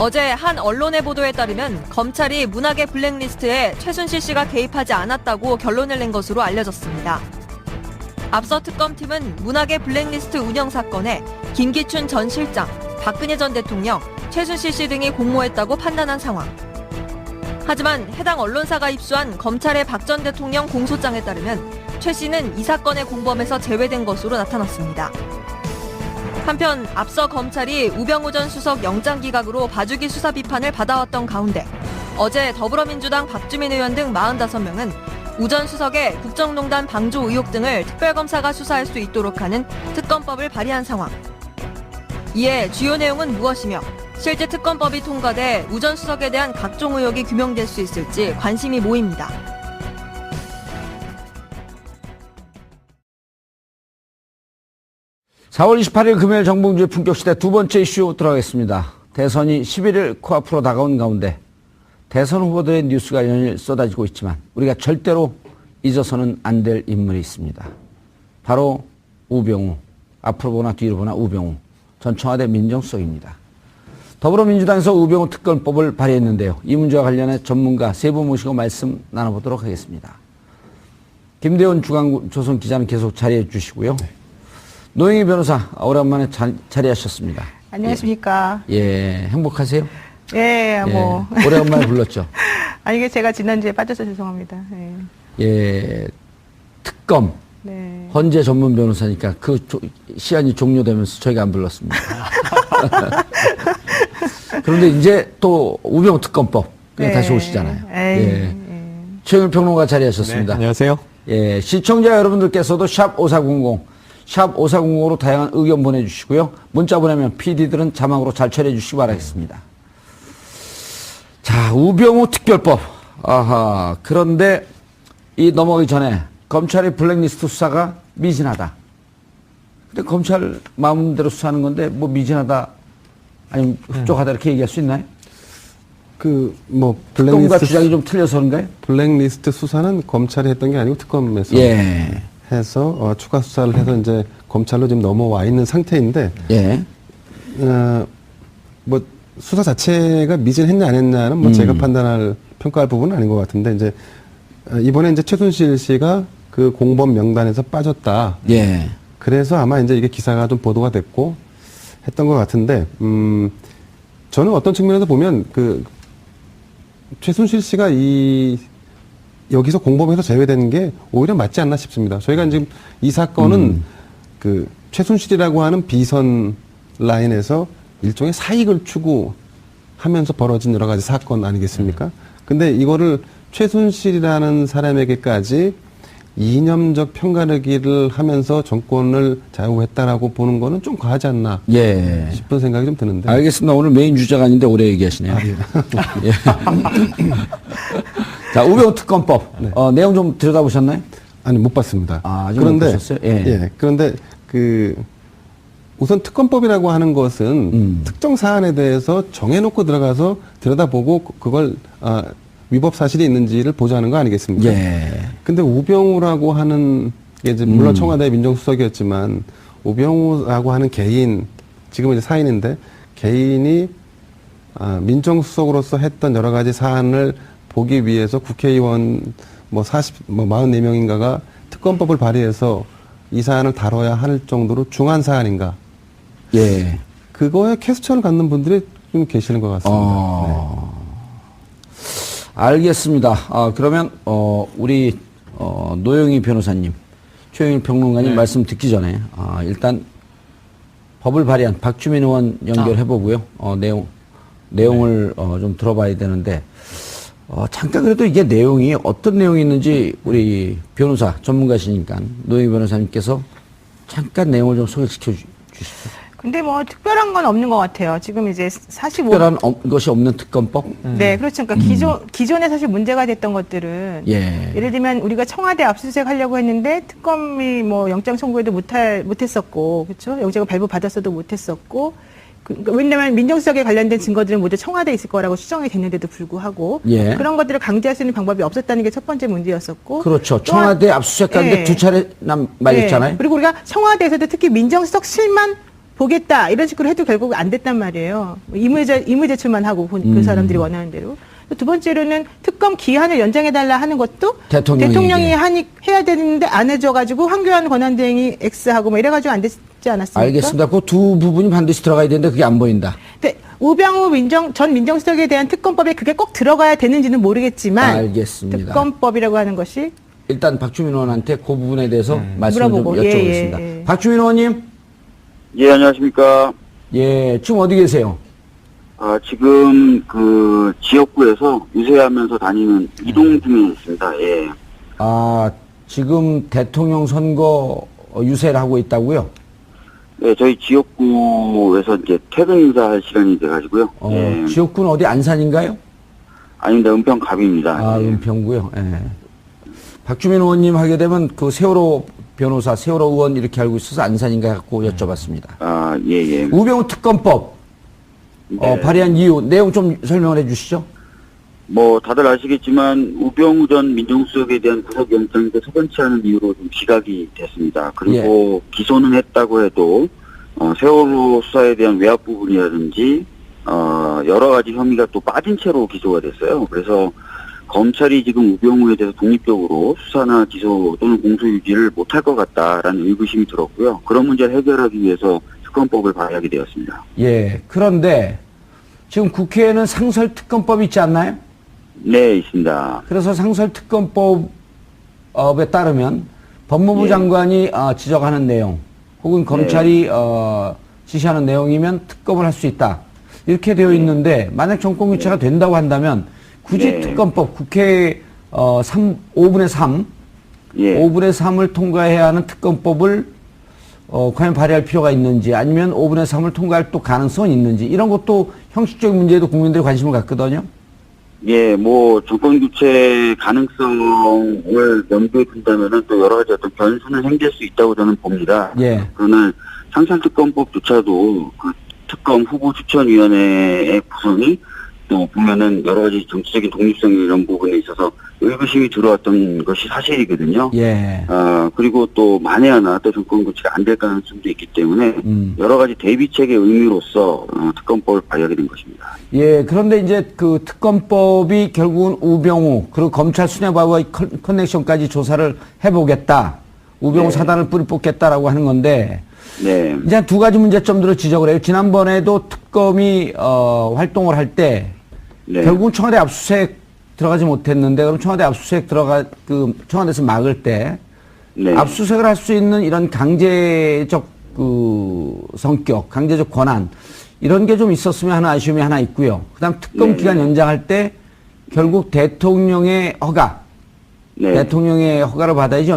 어제 한 언론의 보도에 따르면 검찰이 문학의 블랙리스트에 최순실 씨가 개입하지 않았다고 결론을 낸 것으로 알려졌습니다. 앞서 특검팀은 문학의 블랙리스트 운영 사건에 김기춘 전 실장, 박근혜 전 대통령, 최순실 씨 등이 공모했다고 판단한 상황. 하지만 해당 언론사가 입수한 검찰의 박 전 대통령 공소장에 따르면 최 씨는 이 사건의 공범에서 제외된 것으로 나타났습니다. 한편 앞서 검찰이 우병우 전 수석 영장기각으로 봐주기 수사 비판을 받아왔던 가운데 어제 더불어민주당 박주민 의원 등 45명은 우 전 수석의 국정농단 방조 의혹 등을 특별검사가 수사할 수 있도록 하는 특검법을 발의한 상황. 이에 주요 내용은 무엇이며 실제 특검법이 통과돼 우 전 수석에 대한 각종 의혹이 규명될 수 있을지 관심이 모입니다. (4월 28일) 금요일 정봉주의 품격시대 두 번째 이슈 들어가겠습니다. 대선이 11일 코앞으로 다가온 가운데 대선 후보들의 뉴스가 연일 쏟아지고 있지만 우리가 절대로 잊어서는 안 될 인물이 있습니다. 바로 우병우, 앞으로 보나 뒤로 보나 우병우 전 청와대 민정수석입니다. 더불어민주당에서 우병우 특검법을 발의했는데요. 이 문제와 관련해 전문가 세 분 모시고 말씀 나눠보도록 하겠습니다. 김대원 중앙조선 기자는 계속 자리해 주시고요. 네. 노영희 변호사 오랜만에 자리하셨습니다. 안녕하십니까. 예, 행복하세요? 예, 뭐. 예, 오래간만에 불렀죠. 아니, 이게 제가 지난주에 빠져서 죄송합니다. 예. 예, 특검. 네. 헌재 전문 변호사니까 그 시간이 종료되면서 저희가 안 불렀습니다. 그런데 이제 또 우병우 특검법 네. 다시 오시잖아요. 에이, 예. 최영일 평론가 자리하셨습니다. 네, 안녕하세요. 예, 시청자 여러분들께서도 샵 5400, 샵 5400으로 다양한 의견 보내주시고요. 문자 보내면 PD들은 자막으로 잘 처리해 주시기 바라겠습니다. 자, 우병우 특별법. 아하, 그런데 이 넘어가기 전에 검찰의 블랙리스트 수사가 미진하다. 근데 검찰 마음대로 수사하는 건데 뭐 미진하다 아니면 흡족하다 이렇게 얘기할 수 있나요? 블랙리스트 주장이 좀 틀려서 그런가요? 블랙리스트 수사는 검찰이 했던 게 아니고 특검에서 예. 해서 추가 수사를 해서 이제 검찰로 지금 넘어와 있는 상태인데 예. 뭐 수사 자체가 미진했냐 안 했냐는 뭐 제가 판단할 평가할 부분은 아닌 것 같은데 이제 이번에 이제 최순실 씨가 그 공범 명단에서 빠졌다. 예. 그래서 아마 이제 이게 기사가 좀 보도가 됐고 했던 것 같은데 저는 어떤 측면에서 보면 그 최순실 씨가 여기서 공범에서 제외되는 게 오히려 맞지 않나 싶습니다. 저희가 지금 이 사건은 그 최순실이라고 하는 비선 라인에서 일종의 사익을 추구하면서 벌어진 여러 가지 사건 아니겠습니까? 근데 이거를 최순실이라는 사람에게까지 이념적 편가르기를 하면서 정권을 좌우했다라고 보는 거는 좀 과하지 않나 예. 싶은 생각이 좀 드는데. 알겠습니다. 오늘 메인 주제가 아닌데 오래 얘기하시네요. 예. 예. 자, 우병우 특검법. 네. 내용 좀 들여다보셨나요? 아니, 못 봤습니다. 아직 못 보셨어요? 예. 그런데 우선 특검법이라고 하는 것은 특정 사안에 대해서 정해놓고 들어가서 들여다보고 그걸 위법 사실이 있는지를 보자는 거 아니겠습니까? 예. 근데 우병우라고 하는 게 이제 물론 청와대 민정수석이었지만 우병우라고 하는 개인, 지금은 이제 사인인데 개인이 민정수석으로서 했던 여러 가지 사안을 보기 위해서 국회의원 44명인가가 특검법을 발의해서 이 사안을 다뤄야 할 정도로 중한 사안인가? 예. 그거에 퀘스천을 갖는 분들이 좀 계시는 것 같습니다. 네. 알겠습니다. 그러면 우리 노영희 변호사님, 최영일 평론가님 말씀 듣기 전에 일단 법을 발의한 박주민 의원 연결해보고요. 내용을 좀 들어봐야 되는데 잠깐 그래도 이게 내용이 어떤 내용이 있는지 우리 변호사 전문가시니까 노영희 변호사님께서 잠깐 내용을 좀 소개시켜 주십시오. 근데 뭐 특별한 건 없는 것 같아요. 지금 이제 45. 특별한 것이 없는 특검법? 네, 그렇죠. 그러니까 기존에 사실 문제가 됐던 것들은 예를 들면 우리가 청와대 압수수색 하려고 했는데 특검이 뭐 영장 청구에도 못했었고, 그렇죠? 영장을 발부 받았어도 못했었고, 왜냐하면 민정수석에 관련된 증거들은 모두 청와대에 있을 거라고 추정이 됐는데도 불구하고 그런 것들을 강제할 수 있는 방법이 없었다는 게 첫 번째 문제였었고. 그렇죠. 청와대 압수수색 하는데 두 차례나 말렸잖아요. 그리고 우리가 청와대에서도 특히 민정수석실만 보겠다 이런 식으로 해도 결국 안 됐단 말이에요. 의무 제출만 하고 그 사람들이 원하는 대로. 두 번째로는 특검 기한을 연장해달라 하는 것도 대통령이 해야 되는데 안 해줘가지고 황교안 권한대행이 X하고 뭐 이래가지고 안 됐지 않았습니까? 알겠습니다. 그 두 부분이 반드시 들어가야 되는데 그게 안 보인다. 근데 우병우 전 민정수석에 대한 특검법에 그게 꼭 들어가야 되는지는 모르겠지만 알겠습니다. 특검법이라고 하는 것이 일단 박주민 의원한테 그 부분에 대해서 말씀을 물어보고. 좀 여쭤보겠습니다. 예. 박주민 의원님. 예, 안녕하십니까. 예, 지금 어디 계세요? 지금 그 지역구에서 유세하면서 다니는 이동 중에 있습니다. 예. 지금 대통령 선거 유세를 하고 있다고요? 예, 저희 지역구에서 이제 퇴근 인사할 시간이 돼가지고요. 예. 지역구는 어디 안산인가요? 아닙니다. 은평 갑입니다. 예. 은평구요. 예. 박주민 의원님 하게 되면 그 세월호 변호사, 세월호 의원 이렇게 알고 있어서 안산인가 갖고 여쭤봤습니다. 예. 우병우 특검법 네. 발의한 이유, 내용 좀 설명을 해 주시죠. 뭐 다들 아시겠지만 우병우 전 민정수석에 대한 구속영장이 서번치 않은 이유로 좀 기각이 됐습니다. 그리고 기소는 했다고 해도 세월호 수사에 대한 외압 부분이라든지 여러 가지 혐의가 또 빠진 채로 기소가 됐어요. 그래서 검찰이 지금 우병우에 대해서 독립적으로 수사나 기소 또는 공소 유지를 못할 것 같다라는 의구심이 들었고요. 그런 문제를 해결하기 위해서 특검법을 발의하게 되었습니다. 예. 그런데 지금 국회에는 상설특검법이 있지 않나요? 네, 있습니다. 그래서 상설특검법에 따르면 법무부 장관이 지적하는 내용 혹은 검찰이 지시하는 내용이면 특검을 할 수 있다. 이렇게 되어 있는데 만약 정권 교체가 된다고 한다면 굳이 특검법 국회 5분의 3 5분의 3을 통과해야 하는 특검법을 과연 발의할 필요가 있는지 아니면 5분의 3을 통과할 또 가능성이 있는지 이런 것도 형식적인 문제에도 국민들이 관심을 갖거든요. 예, 뭐 정권 교체 가능성을 염두에 둔다면은 또 여러 가지 어떤 변수는 생길 수 있다고 저는 봅니다. 예. 그러나 상설특검법조차도 그 특검 후보 추천위원회의 구성이 또 보면은 여러 가지 정치적인 독립성 이런 부분에 있어서 의구심이 들어왔던 것이 사실이거든요. 예. 그리고 또 만에 하나 또 정권 교체가 안 될 가능성도 있기 때문에 여러 가지 대비책의 의미로서 특검법을 발의하게 된 것입니다. 예. 그런데 이제 그 특검법이 결국은 우병우 그리고 검찰 수뇌부와의 커넥션까지 조사를 해보겠다. 우병우 사단을 뿌리 뽑겠다라고 하는 건데. 네. 이제 두 가지 문제점들을 지적을 해요. 지난번에도 특검이 활동을 할 때 결국은 청와대 압수수색 들어가지 못했는데 그럼 청와대 압수수색 청와대에서 막을 때 압수수색을 할 수 있는 이런 강제적 성격, 강제적 권한 이런 게 좀 있었으면 하는 아쉬움이 하나 있고요. 그다음 특검 기간 연장할 때 결국 대통령의 허가, 대통령의 허가를 받아야지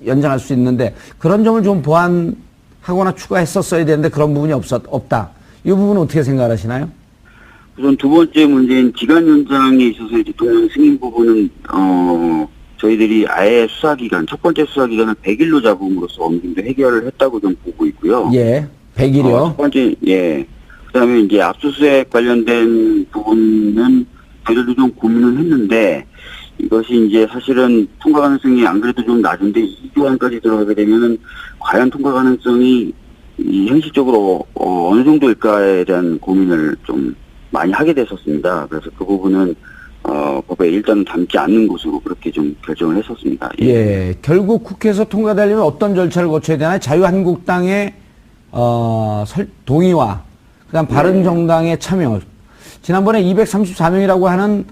연장할 수 있는데 그런 점을 좀 보완하거나 추가했었어야 되는데 그런 부분이 없다. 이 부분은 어떻게 생각하시나요? 우선 두 번째 문제인 기간 연장에 있어서 대통령 승인 부분은 저희들이 아예 수사기간, 첫 번째 수사기간을 100일로 잡음으로써 어느 정도 해결을 했다고 좀 보고 있고요. 예, 100일이요. 첫 번째, 예. 그다음에 이제 압수수색 관련된 부분은 저희들도 좀 고민을 했는데 이것이 이제 사실은 통과 가능성이 안 그래도 좀 낮은데 2조안까지 들어가게 되면은 과연 통과 가능성이 현실적으로 어느 정도일까에 대한 고민을 좀 많이 하게 됐었습니다. 그래서 그 부분은 법에 일단은 담지 않는 것으로 그렇게 좀 결정을 했었습니다. 예, 결국 국회에서 통과되려면 어떤 절차를 거쳐야 되나요? 자유한국당의 동의와 그다음 바른정당의 참여. 지난번에 234명이라고 하는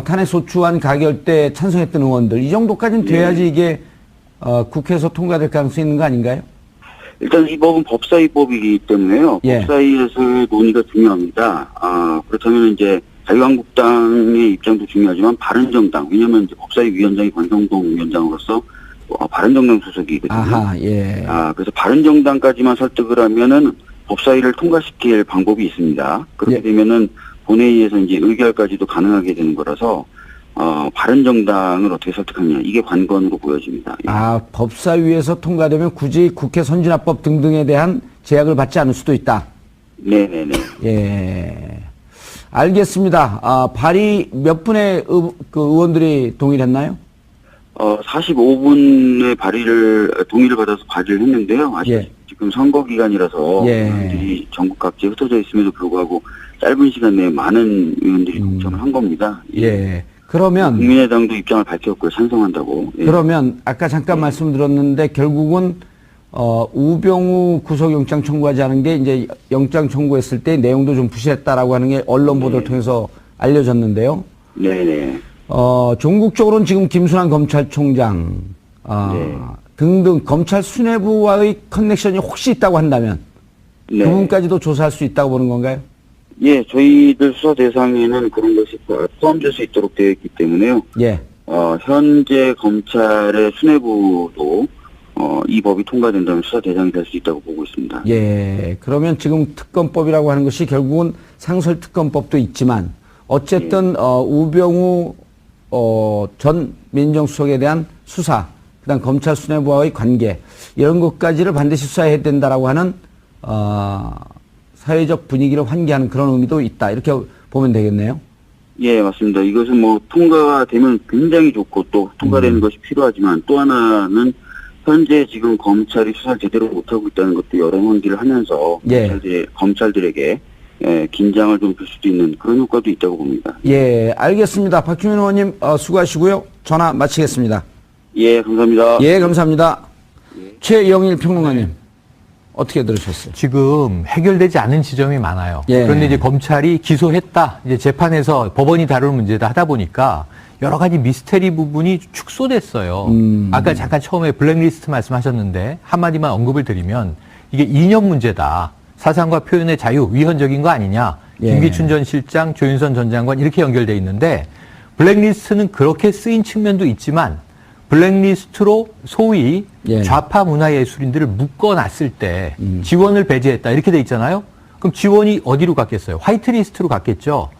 탄핵소추안 가결 때 찬성했던 의원들 이 정도까지는 돼야지 이게 국회에서 통과될 가능성이 있는 거 아닌가요? 일단 이 법은 법사위법이기 때문에요. 법사위에서의 논의가 중요합니다. 그렇다면 이제 자유한국당의 입장도 중요하지만 바른정당, 왜냐하면 이제 법사위 위원장이 권성동 위원장으로서 바른정당 소속이거든요. 아하, 예. 그래서 바른정당까지만 설득을 하면은 법사위를 통과시킬 방법이 있습니다. 그렇게 되면은 본회의에서 이제 의결까지도 가능하게 되는 거라서 바른정당을 어떻게 설득하느냐 이게 관건으로 보여집니다. 예. 법사위에서 통과되면 굳이 국회 선진화법 등등에 대한 제약을 받지 않을 수도 있다. 네네네. 예, 알겠습니다. 발의 몇 분의 의원들이 동의를 했나요? 45분의 동의를 받아서 발의를 했는데요. 아시다시피 지금 선거 기간이라서 예. 의원들이 전국 각지에 흩어져 있음에도 불구하고 짧은 시간 내에 많은 의원들이 동참을 한 겁니다. 예. 그러면 국민의당도 입장을 밝혔고요. 찬성한다고. 예. 그러면 아까 잠깐 말씀드렸는데 결국은 우병우 구속영장 청구하지 않은 게 이제 영장 청구했을 때 내용도 좀 부실했다라고 하는 게 언론 보도를 통해서 알려졌는데요. 네네. 종국적으로는 지금 김순환 검찰총장 네. 등등 검찰 수뇌부와의 커넥션이 혹시 있다고 한다면 네. 그분까지도 조사할 수 있다고 보는 건가요? 예, 저희들 수사 대상에는 그런 것이 포함될 수 있도록 되어 있기 때문에요. 예. 현재 검찰의 수뇌부도 이 법이 통과된다면 수사 대상이 될 수 있다고 보고 있습니다. 예. 그러면 지금 특검법이라고 하는 것이 결국은 상설특검법도 있지만 어쨌든 우병우 전 민정수석에 대한 수사, 그다음 검찰 수뇌부와의 관계 이런 것까지를 반드시 수사해야 된다라고 하는 사회적 분위기를 환기하는 그런 의미도 있다. 이렇게 보면 되겠네요. 예, 맞습니다. 이것은 뭐 통과가 되면 굉장히 좋고 또 통과되는 것이 필요하지만 또 하나는 현재 지금 검찰이 수사를 제대로 못하고 있다는 것도 여러 환기를 하면서 예. 검찰들에게 긴장을 좀 줄 수도 있는 그런 효과도 있다고 봅니다. 예, 알겠습니다. 박주민 의원님 수고하시고요. 전화 마치겠습니다. 예, 감사합니다. 예, 감사합니다. 최영일 평론가님 어떻게 들으셨어요? 지금 해결되지 않은 지점이 많아요. 예. 그런데 이제 검찰이 기소했다, 이제 재판에서 법원이 다룰 문제다 하다 보니까 여러 가지 미스테리 부분이 축소됐어요. 아까 잠깐 처음에 블랙리스트 말씀하셨는데 한마디만 언급을 드리면 이게 이념 문제다. 사상과 표현의 자유, 위헌적인 거 아니냐. 예. 김기춘 전 실장, 조윤선 전 장관 이렇게 연결돼 있는데 블랙리스트는 그렇게 쓰인 측면도 있지만 블랙리스트로 소위 예. 좌파 문화예술인들을 묶어놨을 때 지원을 배제했다 이렇게 돼 있잖아요. 그럼 지원이 어디로 갔겠어요? 화이트리스트로 갔겠죠.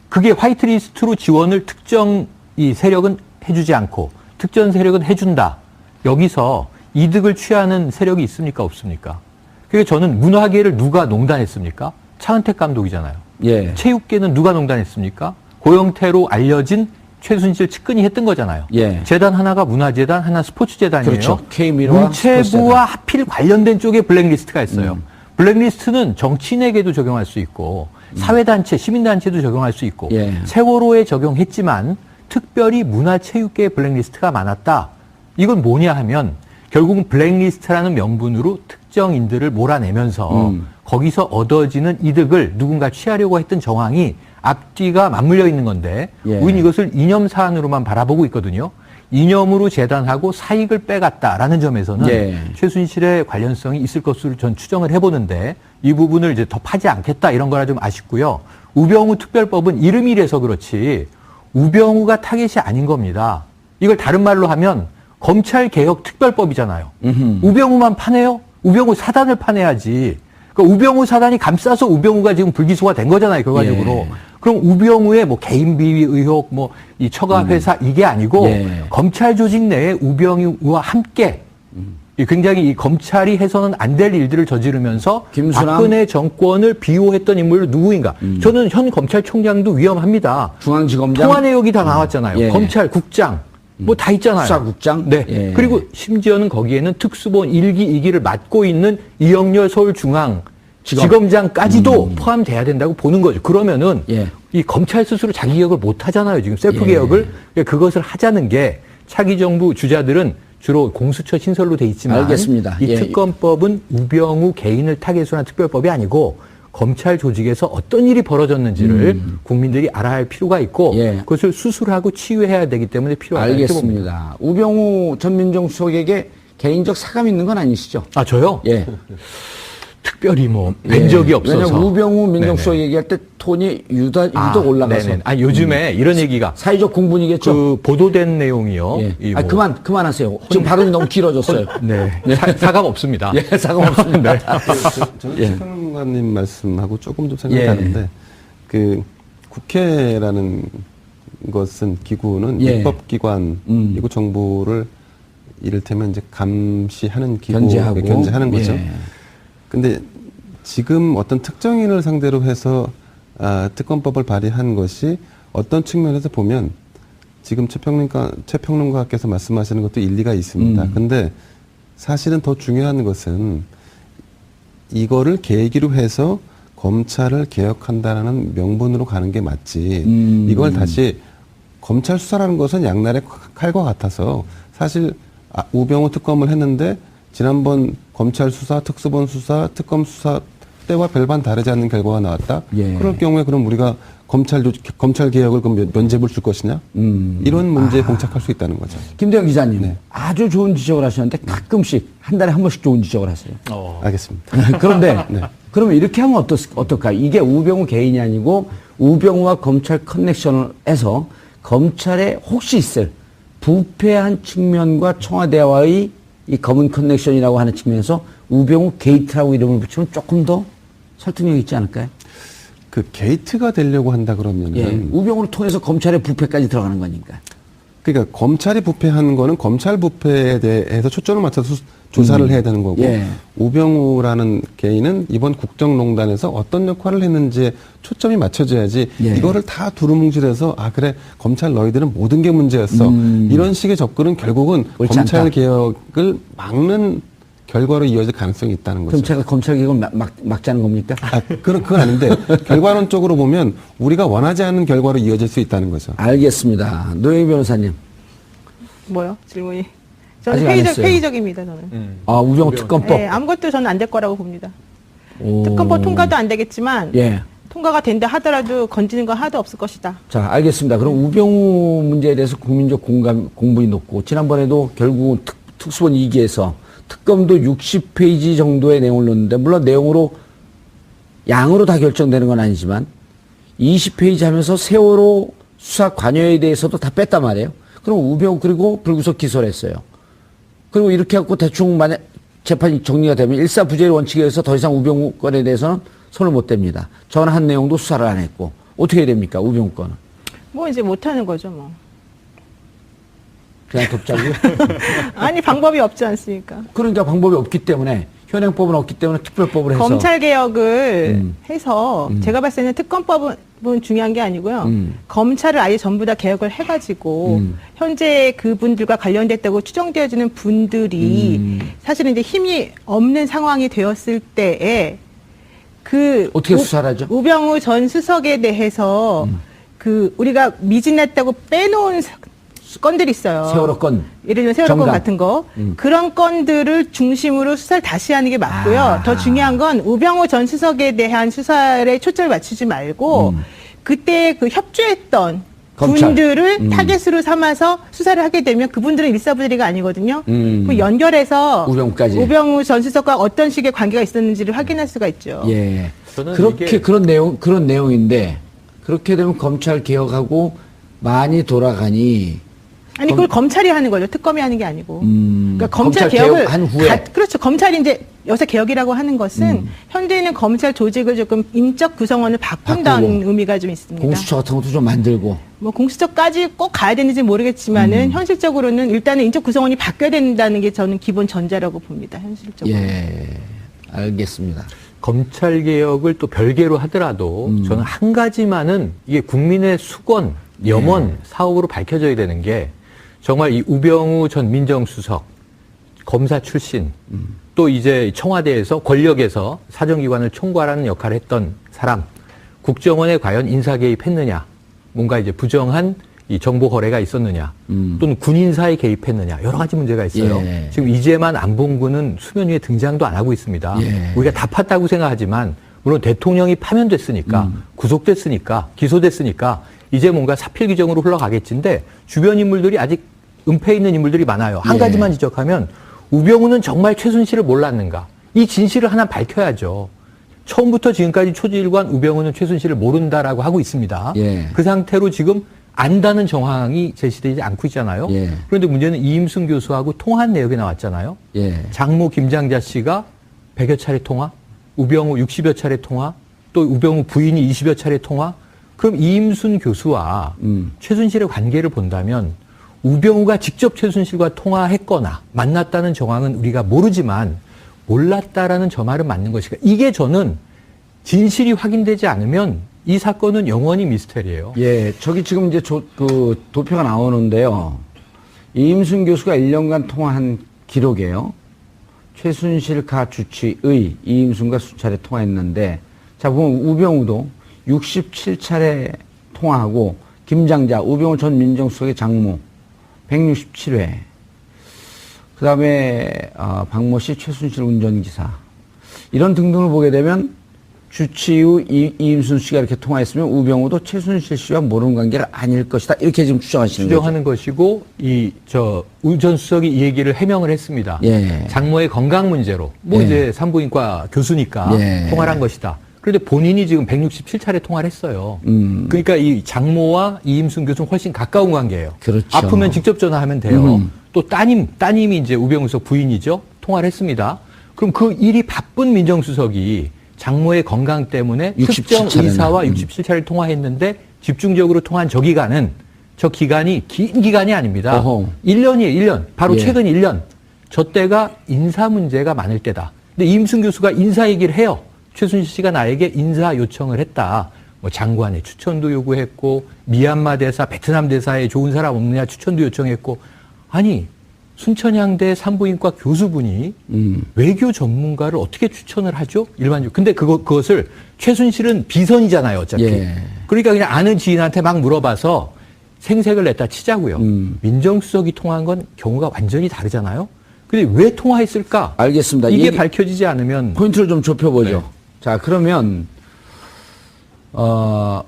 그게 화이트리스트로 지원을 특정 이 세력은 해주지 않고 특정 세력은 해준다. 여기서 이득을 취하는 세력이 있습니까? 없습니까? 그래서 저는 문화계를 누가 농단했습니까? 차은택 감독이잖아요. 예. 체육계는 누가 농단했습니까? 고영태로 알려진 최순실 측근이 했던 거잖아요. 예. 재단 하나가 문화재단, 하나 스포츠재단이에요. 그렇죠. K미러와 문체부와 하필 관련된 쪽에 블랙리스트가 있어요. 블랙리스트는 정치인에게도 적용할 수 있고 사회단체, 시민단체도 적용할 수 있고 예. 세월호에 적용했지만 특별히 문화체육계의 블랙리스트가 많았다. 이건 뭐냐 하면 결국은 블랙리스트라는 명분으로 특정인들을 몰아내면서 거기서 얻어지는 이득을 누군가 취하려고 했던 정황이 앞뒤가 맞물려 있는 건데 예. 우리는 이것을 이념 사안으로만 바라보고 있거든요. 이념으로 재단하고 사익을 빼갔다라는 점에서는 예. 최순실의 관련성이 있을 것으로 전 추정을 해보는데 이 부분을 이제 더 파지 않겠다 이런 거라 좀 아쉽고요. 우병우 특별법은 이름이라서 그렇지 우병우가 타겟이 아닌 겁니다. 이걸 다른 말로 하면 검찰개혁 특별법이잖아요. 우병우만 파내요? 우병우 사단을 파내야지. 그러니까 우병우 사단이 감싸서 우병우가 지금 불기소가 된 거잖아요, 결과적으로. 예. 그럼 우병우의 뭐 개인 비위 의혹, 뭐 이 처가 회사 이게 아니고 예. 검찰 조직 내에 우병우와 함께 굉장히 이 검찰이 해서는 안 될 일들을 저지르면서 김순환? 박근혜 정권을 비호했던 인물은 누구인가? 저는 현 검찰총장도 위험합니다. 중앙지검장 통화 내역이 다 나왔잖아요. 예. 검찰국장 뭐 다 있잖아요. 수사국장? 네. 예. 그리고 심지어는 거기에는 특수본 1기, 2기를 맡고 있는 이영렬 서울중앙지검장까지도 포함돼야 된다고 보는 거죠. 그러면은 예. 이 검찰 스스로 자기 개혁을 못 하잖아요. 지금 셀프 예. 개혁을. 그것을 하자는 게 차기 정부 주자들은 주로 공수처 신설로 돼 있지만 알겠습니다. 이 예. 특검법은 우병우 개인을 타겟으로 한 특별법이 아니고 검찰 조직에서 어떤 일이 벌어졌는지를 국민들이 알아야 할 필요가 있고 예. 그것을 수술하고 치유해야 되기 때문에 필요하다 이렇게 봅니다. 알겠습니다. 우병우 전 민정수석에게 개인적 사감이 있는 건 아니시죠? 아 저요? 예. 특별히 뭐 뵌 적이 없어서. 왜냐면 우병우 민정수석 얘기할 때 톤이 유독 올라가서. 네네. 아 요즘에 이런 얘기가 사회적 공분이겠죠? 그 보도된 내용이요. 예. 이 아, 뭐 그만하세요. 지금 발언이 너무 길어졌어요. 네. 사감 없습니다. 예, 사감 없습니다. 저는 예. 최평론가님 말씀하고 조금 좀 생각이 예. 나는데 그 국회라는 것은 기구는 예. 입법기관이고 정부를 이를테면 이제 감시하는 기구, 견제하고. 견제하는 거죠. 예. 근데 지금 어떤 특정인을 상대로 해서 특검법을 발의한 것이 어떤 측면에서 보면 지금 최평론가께서 말씀하시는 것도 일리가 있습니다. 근데 사실은 더 중요한 것은 이거를 계기로 해서 검찰을 개혁한다라는 명분으로 가는 게 맞지. 이걸 다시 검찰 수사라는 것은 양날의 칼과 같아서 사실 우병우 특검을 했는데 지난번 검찰 수사, 특수본 수사, 특검 수사 때와 별반 다르지 않는 결과가 나왔다. 예. 그럴 경우에 그럼 우리가 검찰 개혁을 그럼 면죄부를 줄 것이냐? 이런 문제에 봉착할 수 있다는 거죠. 김대영 기자님, 네. 아주 좋은 지적을 하셨는데 가끔씩 한 달에 한 번씩 좋은 지적을 하세요. 알겠습니다. 그런데 네. 그러면 이렇게 하면 어떨까? 이게 우병우 개인이 아니고 우병우와 검찰 커넥션을 해서 검찰에 혹시 있을 부패한 측면과 청와대와의 이 검은 커넥션이라고 하는 측면에서 우병우 게이트라고 이름을 붙이면 조금 더 설득력 있지 않을까요? 그 게이트가 되려고 한다 그러면은 예, 우병우를 통해서 검찰의 부패까지 들어가는 거니까. 그러니까 검찰이 부패한 거는 검찰 부패에 대해서 초점을 맞춰서 조사를 해야 되는 거고 예. 우병우라는 개인은 이번 국정농단에서 어떤 역할을 했는지에 초점이 맞춰져야지 예. 이거를 다 두루뭉실해서 그래 검찰 너희들은 모든 게 문제였어 이런 식의 접근은 결국은 옳지 검찰 않다. 개혁을 막는 결과로 이어질 가능성이 있다는 거죠. 그럼 제가 검찰 개혁을 막자는 겁니까? 그건 아닌데 결과론적으로 보면 우리가 원하지 않는 결과로 이어질 수 있다는 거죠. 알겠습니다. 노영희 변호사님. 뭐요? 질문이. 아직 저는 안 했어요. 회의적입니다. 저는. 우병우 특검법. 네, 아무것도 저는 안 될 거라고 봅니다. 오. 특검법 통과도 안 되겠지만 예. 통과가 된다 하더라도 건지는 건 하나도 없을 것이다. 자, 알겠습니다. 그럼 우병우 문제에 대해서 국민적 공분이 높고, 지난번에도 결국 특수본 2기에서 특검도 60페이지 정도의 내용을 넣었는데, 물론 내용으로, 양으로 다 결정되는 건 아니지만, 20페이지 하면서 세월호 수사 관여에 대해서도 다 뺐단 말이에요. 그럼 우병우 그리고 불구속 기소를 했어요. 그리고 이렇게 해갖고 대충 만약 재판이 정리가 되면 일사부재의 원칙에 의해서 더 이상 우병우 건에 대해서는 손을 못 댑니다. 전한 내용도 수사를 안 했고. 어떻게 해야 됩니까? 우병우 건은. 뭐 이제 못하는 거죠, 뭐. 그냥 덮자고요? 아니 방법이 없지 않습니까? 그러니까 방법이 없기 때문에, 현행법은 없기 때문에 특별법을 해서. 검찰 개혁을 해서 제가 봤을 때는 특검법은 중요한 게 아니고요. 검찰을 아예 전부 다 개혁을 해가지고 현재 그분들과 관련됐다고 추정되어지는 분들이 사실은 이제 힘이 없는 상황이 되었을 때에 어떻게 수사를 하죠? 우병우 전 수석에 대해서 우리가 미진했다고 빼놓은 건들이 있어요. 세월호 건. 예를 들면 세월호 건 정강. 같은 거. 그런 건들을 중심으로 수사를 다시 하는 게 맞고요. 더 중요한 건 우병우 전 수석에 대한 수사에 초점을 맞추지 말고 그때 그 협조했던 검찰. 분들을 타겟으로 삼아서 수사를 하게 되면 그분들은 일사부재리가 아니거든요. 그 연결해서 우병우까지. 우병우 전 수석과 어떤 식의 관계가 있었는지를 확인할 수가 있죠. 예. 저는 그렇게 이게- 그런 내용인데, 그렇게 되면 검찰 개혁하고 많이 돌아가니, 아니 그걸 검찰이 하는 거죠. 특검이 하는 게 아니고. 그러니까 검찰 검찰 개혁을 개혁한 후에. 그렇죠. 검찰이 이제 여기서 개혁이라고 하는 것은 현재는 검찰 조직을 조금 인적 구성원을 바꾼다는 바꾸고. 의미가 좀 있습니다. 공수처 같은 것도 좀 만들고. 뭐 공수처까지 꼭 가야 되는지 모르겠지만은 현실적으로는 일단은 인적 구성원이 바뀌어야 된다는 게 저는 기본 전제라고 봅니다. 현실적으로. 예. 알겠습니다. 검찰 개혁을 또 별개로 하더라도 저는 한 가지만은 이게 국민의 수건, 염원 사업으로 밝혀져야 되는 게 정말 이 우병우 전 민정수석 검사 출신 또 이제 청와대에서 권력에서 사정기관을 총괄하는 역할을 했던 사람 국정원에 과연 인사 개입했느냐 뭔가 이제 부정한 이 정보 거래가 있었느냐 또는 군인사에 개입했느냐 여러 가지 문제가 있어요. 예. 지금 이재만 안봉근은 수면 위에 등장도 안 하고 있습니다. 예. 우리가 다 팠다고 생각하지만 물론 대통령이 파면됐으니까 구속됐으니까 기소됐으니까 이제 뭔가 사필 규정으로 흘러가겠지인데 주변 인물들이 아직 은폐 있는 인물들이 많아요. 한 예. 가지만 지적하면 우병우는 정말 최순실을 몰랐는가? 이 진실을 하나 밝혀야죠. 처음부터 지금까지 초지일관 우병우는 최순실을 모른다라고 하고 있습니다. 예. 그 상태로 지금 안다는 정황이 제시되지 않고 있잖아요. 예. 그런데 문제는 이임순 교수하고 통화한 내역이 나왔잖아요. 예. 장모 김장자 씨가 100여 차례 통화, 우병우 60여 차례 통화, 또 우병우 부인이 20여 차례 통화. 그럼 이임순 교수와 최순실의 관계를 본다면 우병우가 직접 최순실과 통화했거나 만났다는 정황은 우리가 모르지만 몰랐다라는 저 말은 맞는 것이니까 이게 저는 진실이 확인되지 않으면 이 사건은 영원히 미스테리예요. 예, 저기 지금 이제 도표가 나오는데요. 이임순 교수가 1년간 통화한 기록이에요. 최순실 가 주치의 이임순과 수차례 통화했는데, 자, 보면 우병우도 67차례 통화하고, 김장자, 우병우 전 민정수석의 장모 167회. 그 다음에 박모 씨, 최순실 운전기사. 이런 등등을 보게 되면 주치의 이임순 씨가 이렇게 통화했으면 우병우도 최순실 씨와 모르는 관계가 아닐 것이다. 이렇게 지금 추정하시는 거죠. 추정하는 것이고, 우 전 수석이 이 얘기를 해명을 했습니다. 예. 장모의 건강 문제로, 예. 이제 산부인과 교수니까 예. 통화를 한 것이다. 그런데 본인이 지금 167차례 통화를 했어요. 그러니까 이 장모와 이임순 교수는 훨씬 가까운 관계예요. 그렇죠. 아프면 직접 전화하면 돼요. 또 따님이 이제 우병우 수석 부인이죠. 통화를 했습니다. 그럼 그 일이 바쁜 민정수석이 장모의 건강 때문에 67 특정 차례나. 의사와 67차례를 통화했는데 집중적으로 통화한 저 기간이 긴 기간이 아닙니다. 어허. 1년이에요, 1년. 바로 예. 최근 1년. 저 때가 인사 문제가 많을 때다. 근데 이임순 교수가 인사 얘기를 해요. 최순실 씨가 나에게 인사 요청을 했다. 뭐 장관의 추천도 요구했고, 미얀마 대사, 베트남 대사에 좋은 사람 없느냐 추천도 요청했고, 아니 순천향대 산부인과 교수분이 외교 전문가를 어떻게 추천을 하죠? 일반적으로. 근데 그것을 최순실은 비선이잖아요, 어차피. 예. 그러니까 그냥 아는 지인한테 막 물어봐서 생색을 냈다 치자고요. 민정수석이 통화한 건 경우가 완전히 다르잖아요. 근데 왜 통화했을까? 알겠습니다. 이게 얘기- 밝혀지지 않으면 포인트를 좀 좁혀보죠. 네. 자, 그러면,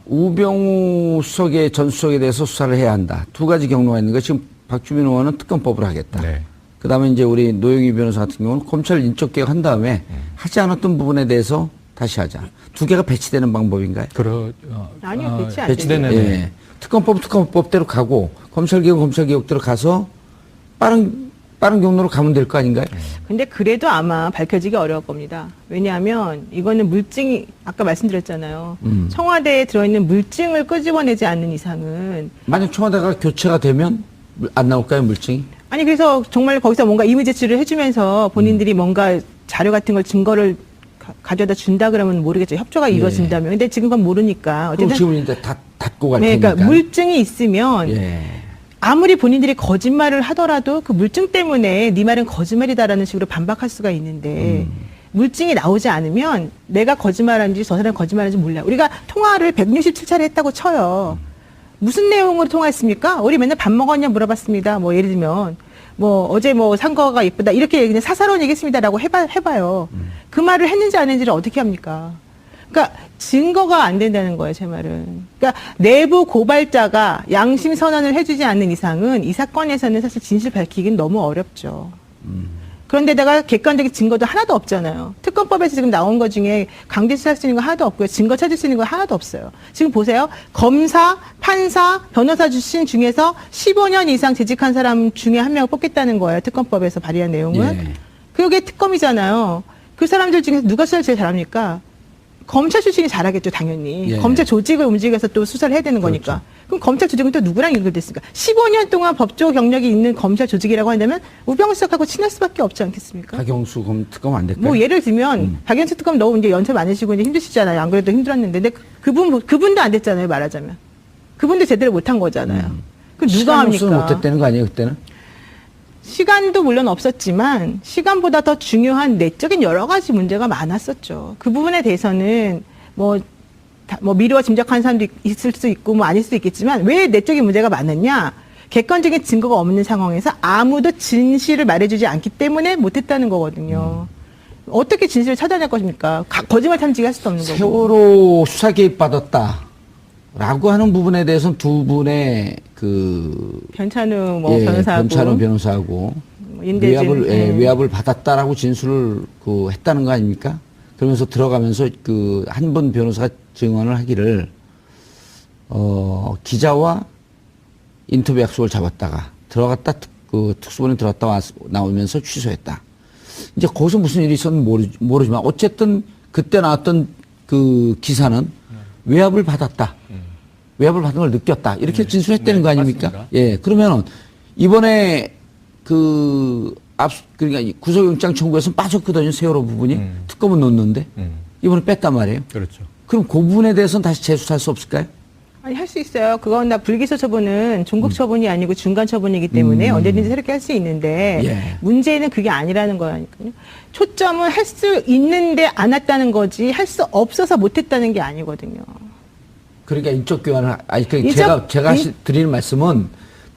우병우 수석의 전 수석에 대해서 수사를 해야 한다. 두 가지 경로가 있는 거. 지금 박주민 의원은 특검법으로 하겠다. 네. 그 다음에 이제 우리 노영희 변호사 같은 경우는 검찰 인적개혁 한 다음에 하지 않았던 부분에 대해서 다시 하자. 두 개가 배치되는 방법인가요? 아니요, 배치 안 배치되는 되죠. 예. 특검법대로 가고 검찰개혁대로 가서 빠른 경로로 가면 될 거 아닌가요? 근데 그래도 아마 밝혀지기 어려울 겁니다. 왜냐하면 이거는 물증이 아까 말씀드렸잖아요. 청와대에 들어있는 물증을 끄집어내지 않는 이상은 만약 청와대가 교체가 되면 안 나올까요, 물증이? 아니 그래서 정말 거기서 뭔가 이의 제출을 해주면서 본인들이 뭔가 자료 같은 걸 증거를 가져다 준다 그러면 모르겠죠. 협조가 이루어진다면. 근데 지금 그건 모르니까. 그럼 어쨌든 지금 이제 닫고 갈 네, 테니까. 그러니까 물증이 있으면 예. 아무리 본인들이 거짓말을 하더라도 그 물증 때문에 네 말은 거짓말이다라는 식으로 반박할 수가 있는데 물증이 나오지 않으면 내가 거짓말하는지 저 사람이 거짓말하는지 몰라. 우리가 통화를 167차례 했다고 쳐요. 무슨 내용으로 통화했습니까? 우리 맨날 밥 먹었냐 물어봤습니다. 뭐 예를 들면 뭐 어제 뭐 산 거가 예쁘다 이렇게 그냥 사사로운 얘기했습니다라고 해봐요. 그 말을 했는지 안 했는지를 어떻게 합니까? 그러니까 증거가 안 된다는 거예요, 제 말은. 그러니까 내부 고발자가 양심 선언을 해주지 않는 이상은 이 사건에서는 사실 진실 밝히긴 너무 어렵죠. 그런데다가 객관적인 증거도 하나도 없잖아요. 특검법에서 지금 나온 것 중에 강제 수사할 수 있는 거 하나도 없고요. 증거 찾을 수 있는 거 하나도 없어요. 지금 보세요. 검사, 판사, 변호사 출신 중에서 15년 이상 재직한 사람 중에 한 명을 뽑겠다는 거예요. 특검법에서 발의한 내용은. 예. 그게 특검이잖아요. 그 사람들 중에서 누가 수사를 제일 잘합니까? 검찰 출신이 잘하겠죠, 당연히. 예. 검찰 조직을 움직여서 또 수사를 해야 되는 거니까. 그럼 검찰 조직은 또 누구랑 연결됐습니까? 15년 동안 법조 경력이 있는 검찰 조직이라고 한다면 우병우 수석하고 친할 수밖에 없지 않겠습니까? 박영수 특검 안 될까요? 뭐 예를 들면 박영수 특검 너무 이제 연설 많으시고 이제 힘드시잖아요. 안 그래도 힘들었는데 근데 그분도 안 됐잖아요, 말하자면. 그분도 제대로 못한 거잖아요. 그 누가 시간 합니까? 없어서 못했다는 거 아니에요, 그때는? 시간도 물론 없었지만 시간보다 더 중요한 내적인 여러 가지 문제가 많았었죠. 그 부분에 대해서는 뭐 미루어 짐작하는 사람도 있을 수 있고 뭐 아닐 수도 있겠지만 왜 내적인 문제가 많았냐? 객관적인 증거가 없는 상황에서 아무도 진실을 말해주지 않기 때문에 못했다는 거거든요. 어떻게 진실을 찾아낼 것입니까? 거짓말 탐지기 할 수도 없는 거고. 세월호 수사 개입 받았다라고 하는 부분에 대해서는 두 분의 변찬우 변호사하고 변찬우 변호사하고 인대준, 외압을 받았다라고 진술을 했다는 거 아닙니까? 그러면서 들어가면서 한 분 변호사가 증언을 하기를 기자와 인터뷰 약속을 잡았다가 들어갔다 특수본에 들어갔다 나오면서 취소했다. 이제 거기서 무슨 일이 있었는지 모르지만 어쨌든 그때 나왔던 그 기사는 외압을 받았다. 외압을 받은 걸 느꼈다. 이렇게 진술했다는 거 아닙니까? 맞습니다. 예. 그러면은 이번에 그러니까 구속영장 청구에서는 빠졌거든요. 세월호 부분이. 특검은 넣었는데. 이번에 뺐단 말이에요. 그렇죠. 그럼 그 부분에 대해서는 다시 재수사할 수 없을까요? 아니, 할 수 있어요. 그건 다 불기소 처분은 종국 처분이 아니고 중간 처분이기 때문에 언제든지 새롭게 할 수 있는데 예. 문제는 그게 아니라는 거니까요. 초점은 할 수 있는데 안 했다는 거지 할 수 없어서 못했다는 게 아니거든요. 그러니까 인적 교환을 아니 그 인적- 제가 드리는 말씀은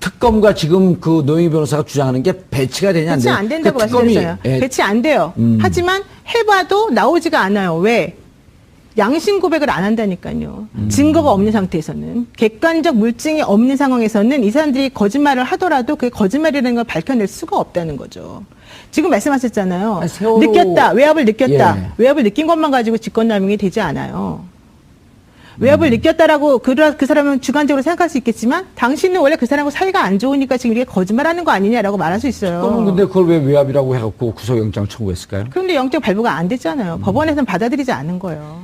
특검과 지금 그 노영희 변호사가 주장하는 게 배치가 되냐 안 배치 되냐. 안 된다고 그 특검이, 말씀드렸어요. 예, 배치 안 돼요. 하지만 해봐도 나오지가 않아요. 왜? 양심 고백을 안 한다니까요. 증거가 없는 상태에서는. 객관적 물증이 없는 상황에서는 이 사람들이 거짓말을 하더라도 그게 거짓말이라는 걸 밝혀낼 수가 없다는 거죠. 지금 말씀하셨잖아요. 아니, 세월호- 느꼈다. 외압을 느꼈다. 예. 외압을 느낀 것만 가지고 직권남용이 되지 않아요. 외압을 느꼈다라고 그 사람은 주관적으로 생각할 수 있겠지만 당신은 원래 그 사람하고 사이가 안 좋으니까 지금 이게 거짓말하는 거 아니냐라고 말할 수 있어요. 그러면 근데 그걸 왜 외압이라고 해갖고 구속영장 청구했을까요? 그런데 영장 발부가 안 됐잖아요. 법원에서는 받아들이지 않은 거예요.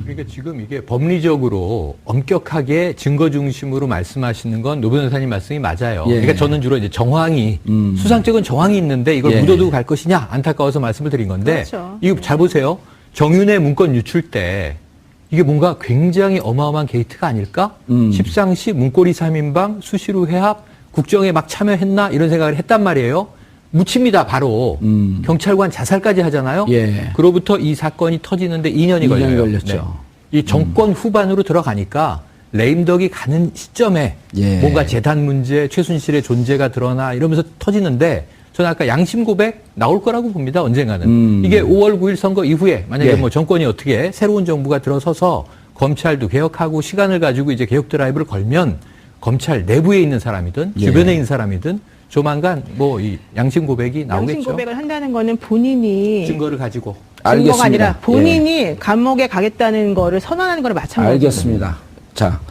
그러니까 지금 이게 법리적으로 엄격하게 증거 중심으로 말씀하시는 건 노 변호사님 말씀이 맞아요. 예. 그러니까 저는 주로 이제 정황이 수상적인 정황이 있는데 이걸 예. 묻어두고 갈 것이냐 안타까워서 말씀을 드린 건데 그렇죠. 이거 잘 보세요. 정윤회 문건 유출 때 이게 뭔가 굉장히 어마어마한 게이트가 아닐까? 십상시 문고리 3인방 수시로 회합 국정에 막 참여했나 이런 생각을 했단 말이에요. 묻힙니다 바로. 경찰관 자살까지 하잖아요. 예. 그로부터 이 사건이 터지는데 2년이 2년이 걸려요. 걸렸죠. 이 정권 후반으로 들어가니까 레임덕이 가는 시점에 예. 뭔가 재단 문제, 최순실의 존재가 드러나 이러면서 터지는데 저는 아까 양심 고백 나올 거라고 봅니다. 언젠가는. 이게 5월 9일 선거 이후에 만약에 예. 뭐 정권이 어떻게 새로운 정부가 들어서서 검찰도 개혁하고 시간을 가지고 이제 개혁 드라이브를 걸면 검찰 내부에 있는 사람이든 예. 주변에 있는 사람이든 조만간 뭐 이 양심 고백이 나오겠죠. 양심 고백을 한다는 거는 본인이 증거를 가지고. 증거가 알겠습니다. 아니라 본인이 감옥에 가겠다는 거를 선언하는 거랑 마찬가지예요. 알겠습니다. 자,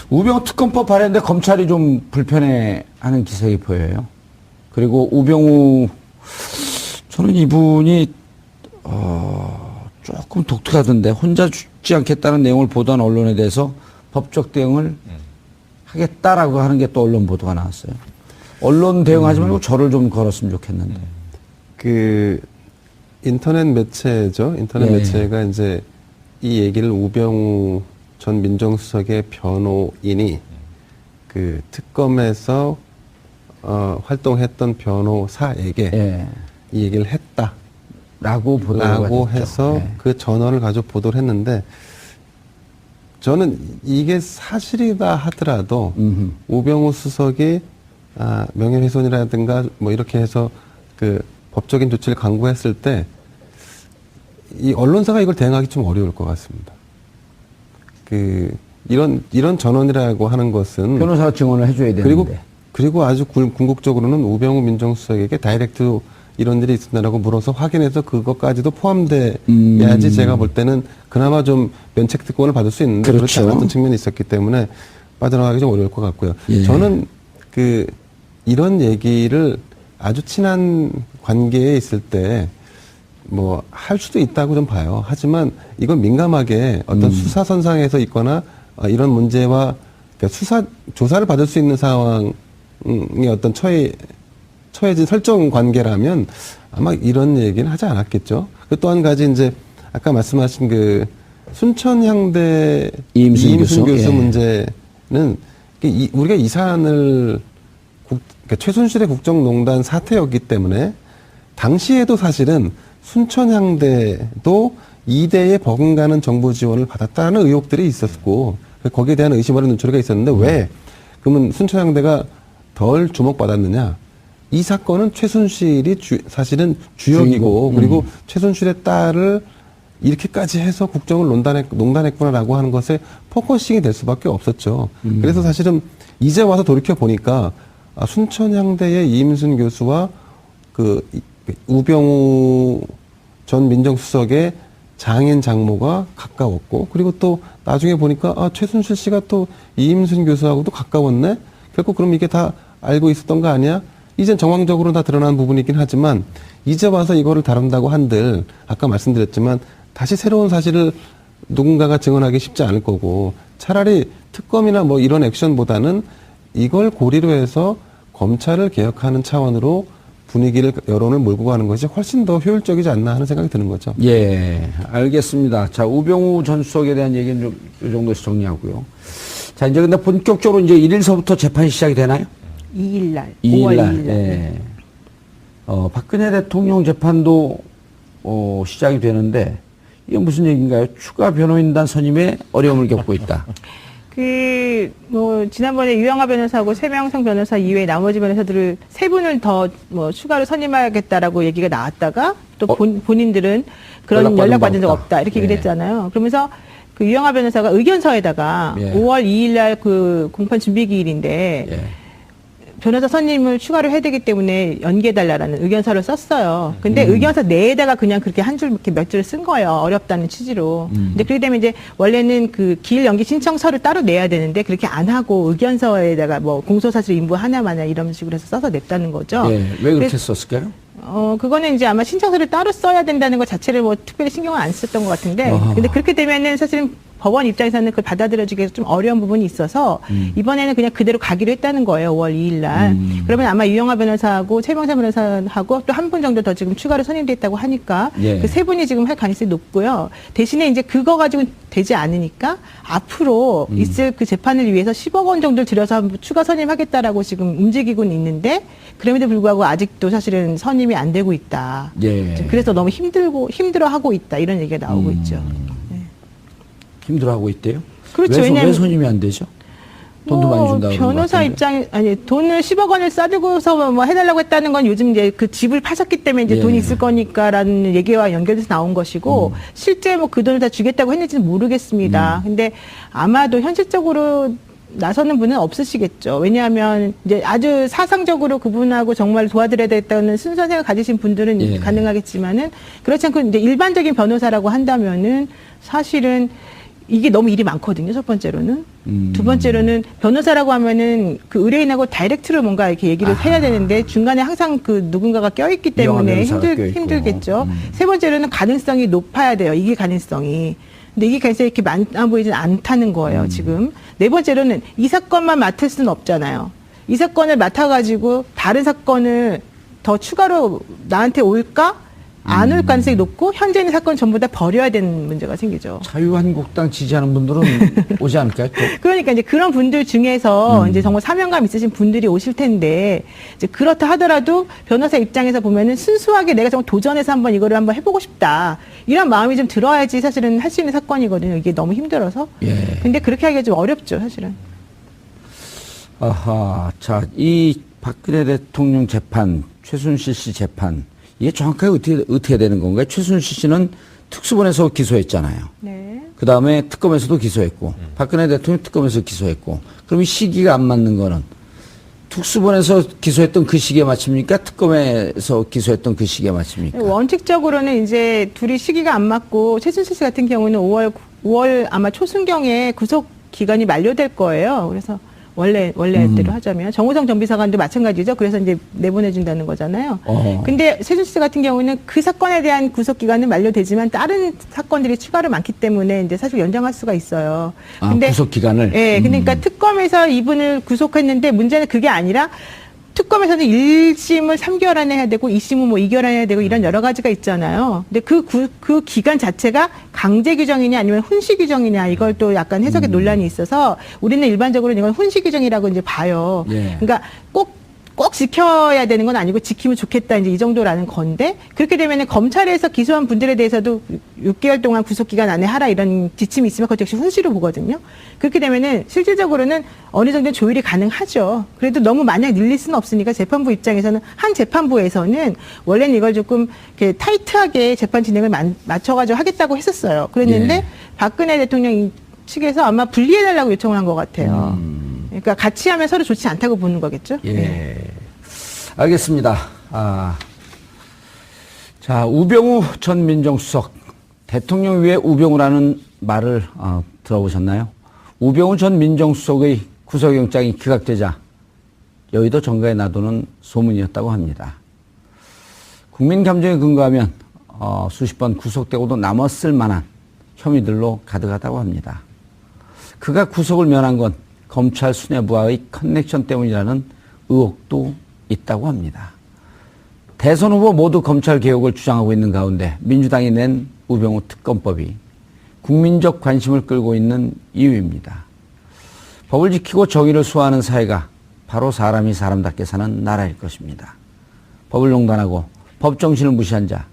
우병우 특검법 발의인데 검찰이 좀 불편해하는 기색이 보여요. 그리고 우병우 저는 이분이 조금 독특하던데 혼자 죽지 않겠다는 내용을 보도한 언론에 대해서 법적 대응을 하겠다라고 하는 게 또 언론 보도가 나왔어요. 언론 대응하지 말고 저를 좀 걸었으면 좋겠는데. 그 인터넷 매체죠. 인터넷 예. 매체가 이제 이 얘기를 우병우 전 민정수석의 변호인이 그 특검에서 활동했던 변호사에게 예. 이 얘기를 했다. 라고 보도가 라고 됐죠. 해서 예. 그 전원을 가지고 보도를 했는데 저는 이게 사실이다 하더라도 우병우 수석이 명예훼손이라든가 뭐 이렇게 해서 그 법적인 조치를 강구했을 때 이 언론사가 이걸 대응하기 좀 어려울 것 같습니다. 그 이런 전원이라고 하는 것은 변호사가 증언을 해줘야 되는데. 그리고 아주 궁극적으로는 우병우 민정수석에게 다이렉트 이런 일이 있었나라고 물어서 확인해서 그것까지도 포함돼야지 제가 볼 때는 그나마 좀 면책 특권을 받을 수 있는데 그렇지 그렇죠. 않았던 측면이 있었기 때문에 빠져나가기 좀 어려울 것 같고요. 예. 저는 그 이런 얘기를 아주 친한 관계에 있을 때 뭐 할 수도 있다고 좀 봐요. 하지만 이건 민감하게 어떤 수사선상에서 있거나 이런 문제와 그러니까 조사를 받을 수 있는 상황이 어떤 처해진 설정 관계라면 아마 이런 얘기는 하지 않았겠죠. 또 한 가지 이제 아까 말씀하신 그 순천향대 이임순 교수 교수. 예. 문제는 우리가 이 사안을 그러니까 최순실의 국정농단 사태였기 때문에 당시에도 사실은 순천향대도 2대에 버금가는 정부 지원을 받았다는 의혹들이 있었고 거기에 대한 의심 어린 눈초리가 있었는데 왜 그러면 순천향대가 덜 주목받았느냐? 이 사건은 최순실이 사실은 주역이고 그리고 최순실의 딸을 이렇게까지 해서 국정을 농단했구나라고 하는 것에 포커싱이 될 수밖에 없었죠. 그래서 사실은 이제 와서 돌이켜 보니까 순천향대의 이임순 교수와 그 우병우 전 민정수석의 장인 장모가 가까웠고 그리고 또 나중에 보니까 최순실 씨가 또 이임순 교수하고도 가까웠네. 결국 그럼 이게 다 알고 있었던 거 아니야? 이젠 정황적으로 다 드러난 부분이긴 하지만 이제 와서 이거를 다룬다고 한들 아까 말씀드렸지만 다시 새로운 사실을 누군가가 증언하기 쉽지 않을 거고 차라리 특검이나 뭐 이런 액션보다는 이걸 고리로 해서 검찰을 개혁하는 차원으로 분위기를 여론을 몰고 가는 것이 훨씬 더 효율적이지 않나 하는 생각이 드는 거죠. 예, 알겠습니다. 자, 우병우 전 수석에 대한 얘기는 좀 이 정도에서 정리하고요. 자, 자, 이제 근데 본격적으로 이제 1일서부터 재판이 시작이 되나요? 2일 날. 2일 5월 날. 2일 날. 예. 박근혜 대통령 재판도 시작이 되는데 이게 무슨 얘기인가요? 추가 변호인단 선임에 어려움을 겪고 있다. 지난번에 유영하 변호사하고 최명성 변호사 이외에 나머지 변호사들을 세 분을 더 추가로 선임하겠다라고 얘기가 나왔다가 또 본인들은 그런 연락받은 적 없다. 이렇게 얘기를 했잖아요. 그러면서 그 유영하 변호사가 의견서에다가 5월 2일 날 그 공판 준비 기일인데 변호사 선임을 추가로 해야 되기 때문에 연기해달라는 의견서를 썼어요. 근데 의견서 내에다가 그냥 그렇게 한 줄 이렇게 몇 줄을 쓴 거예요. 어렵다는 취지로. 근데 그렇게 되면 이제 원래는 그 기일 연기 신청서를 따로 내야 되는데 그렇게 안 하고 의견서에다가 뭐 공소사실 인부 하나마나 이런 식으로 해서 써서 냈다는 거죠. 예. 왜 그렇게 썼을까요? 그거는 이제 아마 신청서를 따로 써야 된다는 것 자체를 뭐 특별히 신경을 안 썼던 것 같은데. 근데 그렇게 되면은 사실은 법원 입장에서는 그걸 받아들여주기가 좀 어려운 부분이 있어서 이번에는 그냥 그대로 가기로 했다는 거예요. 5월 2일 날. 그러면 아마 유영하 변호사하고 최명사 변호사하고 또 한 분 정도 더 지금 추가로 선임됐다고 하니까 그 세 분이 지금 할 가능성이 높고요. 대신에 이제 그거 가지고 되지 않으니까 앞으로 있을 그 재판을 위해서 10억 원 정도를 들여서 한번 추가 선임하겠다라고 지금 움직이고는 있는데 그럼에도 불구하고 아직도 사실은 선임이 안 되고 있다. 그래서 너무 힘들어하고 있다. 이런 얘기가 나오고 있죠. 힘들어하고 있대요? 그렇죠. 왜 선임이 안 되죠? 돈도 많이 준다고. 변호사 입장에, 돈을 10억 원을 싸들고서 뭐 해달라고 했다는 건 요즘 이제 그 집을 파셨기 때문에 이제 돈이 있을 거니까라는 얘기와 연결돼서 나온 것이고, 실제 뭐 그 돈을 다 주겠다고 했는지는 모르겠습니다. 근데 아마도 현실적으로 나서는 분은 없으시겠죠. 왜냐하면 이제 아주 사상적으로 그분하고 정말 도와드려야 되겠다는 순수한 생각 가지신 분들은 가능하겠지만은 그렇지 않고 이제 일반적인 변호사라고 한다면은 사실은 이게 너무 일이 많거든요. 첫 번째로는. 두 번째로는 변호사라고 하면은 그 의뢰인하고 다이렉트로 뭔가 이렇게 얘기를 해야 되는데 중간에 항상 그 누군가가 껴있기 때문에 힘들겠죠. 세 번째로는 가능성이 높아야 돼요. 이게 가능성이. 근데 이게 가능성이 이렇게 많아 보이진 않다는 거예요, 지금. 네 번째로는 이 사건만 맡을 수는 없잖아요. 이 사건을 맡아가지고 다른 사건을 더 추가로 나한테 올까? 안 올 가능성이 높고 현재 있는 사건 전부 다 버려야 되는 문제가 생기죠. 자유한국당 지지하는 분들은 오지 않을까요? 또? 그러니까 이제 그런 분들 중에서 이제 정말 사명감 있으신 분들이 오실 텐데 이제 그렇다 하더라도 변호사 입장에서 보면은 순수하게 내가 정말 도전해서 한번 이거를 한번 해보고 싶다 이런 마음이 좀 들어야지 사실은 할 수 있는 사건이거든요. 이게 너무 힘들어서. 근데 그렇게 하기가 좀 어렵죠, 사실은. 아하, 자, 이 박근혜 대통령 재판, 최순실 씨 재판. 이게 정확하게 어떻게 되는 건가요? 최순실 씨는 특수본에서 기소했잖아요. 네. 그 다음에 특검에서도 기소했고, 박근혜 대통령 특검에서 기소했고, 그럼 이 시기가 안 맞는 거는 특수본에서 기소했던 그 시기에 맞춥니까? 특검에서 기소했던 그 시기에 맞춥니까? 원칙적으로는 이제 둘이 시기가 안 맞고 최순실 씨 같은 경우는 5월 아마 초순경에 구속 기간이 만료될 거예요. 그래서 원래대로 하자면 정호성 전 비서관도 마찬가지죠. 그래서 이제 내보내준다는 거잖아요. 근데 최순실 씨 같은 경우는 그 사건에 대한 구속 기간은 만료되지만 다른 사건들이 추가로 많기 때문에 이제 사실 연장할 수가 있어요. 근데 구속 기간을. 예, 그러니까 특검에서 이분을 구속했는데 문제는 그게 아니라. 특검에서는 1심을 3개월 안에 해야 되고 2심은 뭐 2개월 안에 해야 되고 이런 여러 가지가 있잖아요. 근데 그 기간 자체가 강제 규정이냐 아니면 훈시 규정이냐 이걸 또 약간 해석에 논란이 있어서 우리는 일반적으로 이건 훈시 규정이라고 이제 봐요. 그러니까 꼭 지켜야 되는 건 아니고 지키면 좋겠다 이제 이 정도라는 건데 그렇게 되면은 검찰에서 기소한 분들에 대해서도 6개월 동안 구속기간 안에 하라 이런 지침이 있으면 그것 역시 훈시로 보거든요. 그렇게 되면은 실질적으로는 어느 정도 조율이 가능하죠. 그래도 너무 마냥 늘릴 수는 없으니까 재판부 입장에서는 한 재판부에서는 원래는 이걸 조금 이렇게 타이트하게 재판 진행을 맞춰가지고 하겠다고 했었어요. 그랬는데 박근혜 대통령 측에서 아마 분리해달라고 요청을 한 것 같아요. 그러니까 같이 하면 서로 좋지 않다고 보는 거겠죠? 예. 알겠습니다. 자, 우병우 전 민정수석. 대통령 위에 우병우라는 말을 들어보셨나요? 우병우 전 민정수석의 구속영장이 기각되자 여의도 정가에 놔두는 소문이었다고 합니다. 국민 감정에 근거하면 수십 번 구속되고도 남았을 만한 혐의들로 가득하다고 합니다. 그가 구속을 면한 건 검찰 수뇌부와의 커넥션 때문이라는 의혹도 있다고 합니다. 대선 후보 모두 검찰 개혁을 주장하고 있는 가운데 민주당이 낸 우병우 특검법이 국민적 관심을 끌고 있는 이유입니다. 법을 지키고 정의를 수호하는 사회가 바로 사람이 사람답게 사는 나라일 것입니다. 법을 농단하고 법 정신을 무시한 자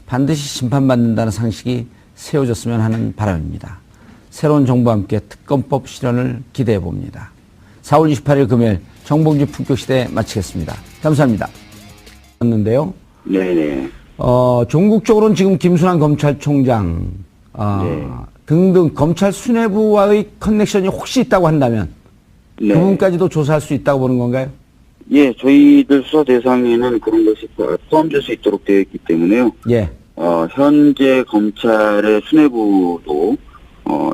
반드시 심판받는다는 상식이 세워졌으면 하는 바람입니다. 새로운 정부와 함께 특검법 실현을 기대해 봅니다. 4월 28일 금요일 정봉주 품격시대 마치겠습니다. 감사합니다. 였는데요. 네네. 종국적으로는 지금 김순환 검찰총장 네. 등등 검찰 수뇌부와의 커넥션이 혹시 있다고 한다면 네. 그분까지도 조사할 수 있다고 보는 건가요? 예, 저희들 수사 대상에는 그런 것이 포함될 수 있도록 되어 있기 때문에요. 예. 현재 검찰의 수뇌부도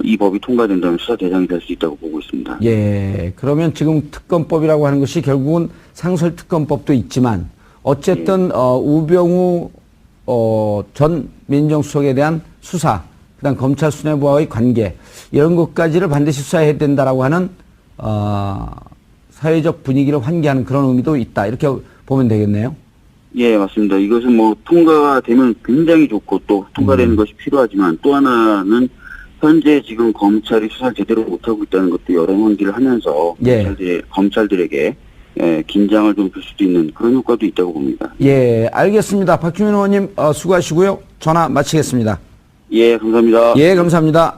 이 법이 통과된다면 수사 대상이 될 수 있다고 보고 있습니다. 예. 그러면 지금 특검법이라고 하는 것이 결국은 상설특검법도 있지만 어쨌든 우병우 전 민정수석에 대한 수사, 그다음 검찰 수뇌부와의 관계 이런 것까지를 반드시 수사해야 된다라고 하는 사회적 분위기를 환기하는 그런 의미도 있다. 이렇게 보면 되겠네요. 예, 맞습니다. 이것은 뭐 통과가 되면 굉장히 좋고 또 통과되는 것이 필요하지만 또 하나는 현재 지금 검찰이 수사를 제대로 못하고 있다는 것도 여러 환기를 하면서 예. 검찰들에게 긴장을 좀 줄 수도 있는 그런 효과도 있다고 봅니다. 예, 알겠습니다. 박주민 의원님 수고하시고요. 전화 마치겠습니다. 예, 감사합니다. 예, 감사합니다.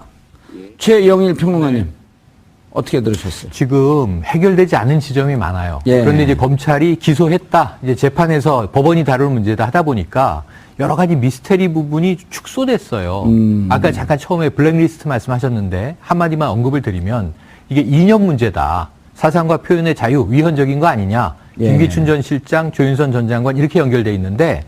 최영일 평론가님 어떻게 들으셨어요? 지금 해결되지 않은 지점이 많아요. 예. 그런데 이제 검찰이 기소했다, 이제 재판에서 법원이 다룰 문제다 하다 보니까 여러 가지 미스테리 부분이 축소됐어요. 아까 잠깐 처음에 블랙리스트 말씀하셨는데 한마디만 언급을 드리면 이게 이념 문제다. 사상과 표현의 자유, 위헌적인 거 아니냐. 예. 김기춘 전 실장, 조윤선 전 장관 이렇게 연결돼 있는데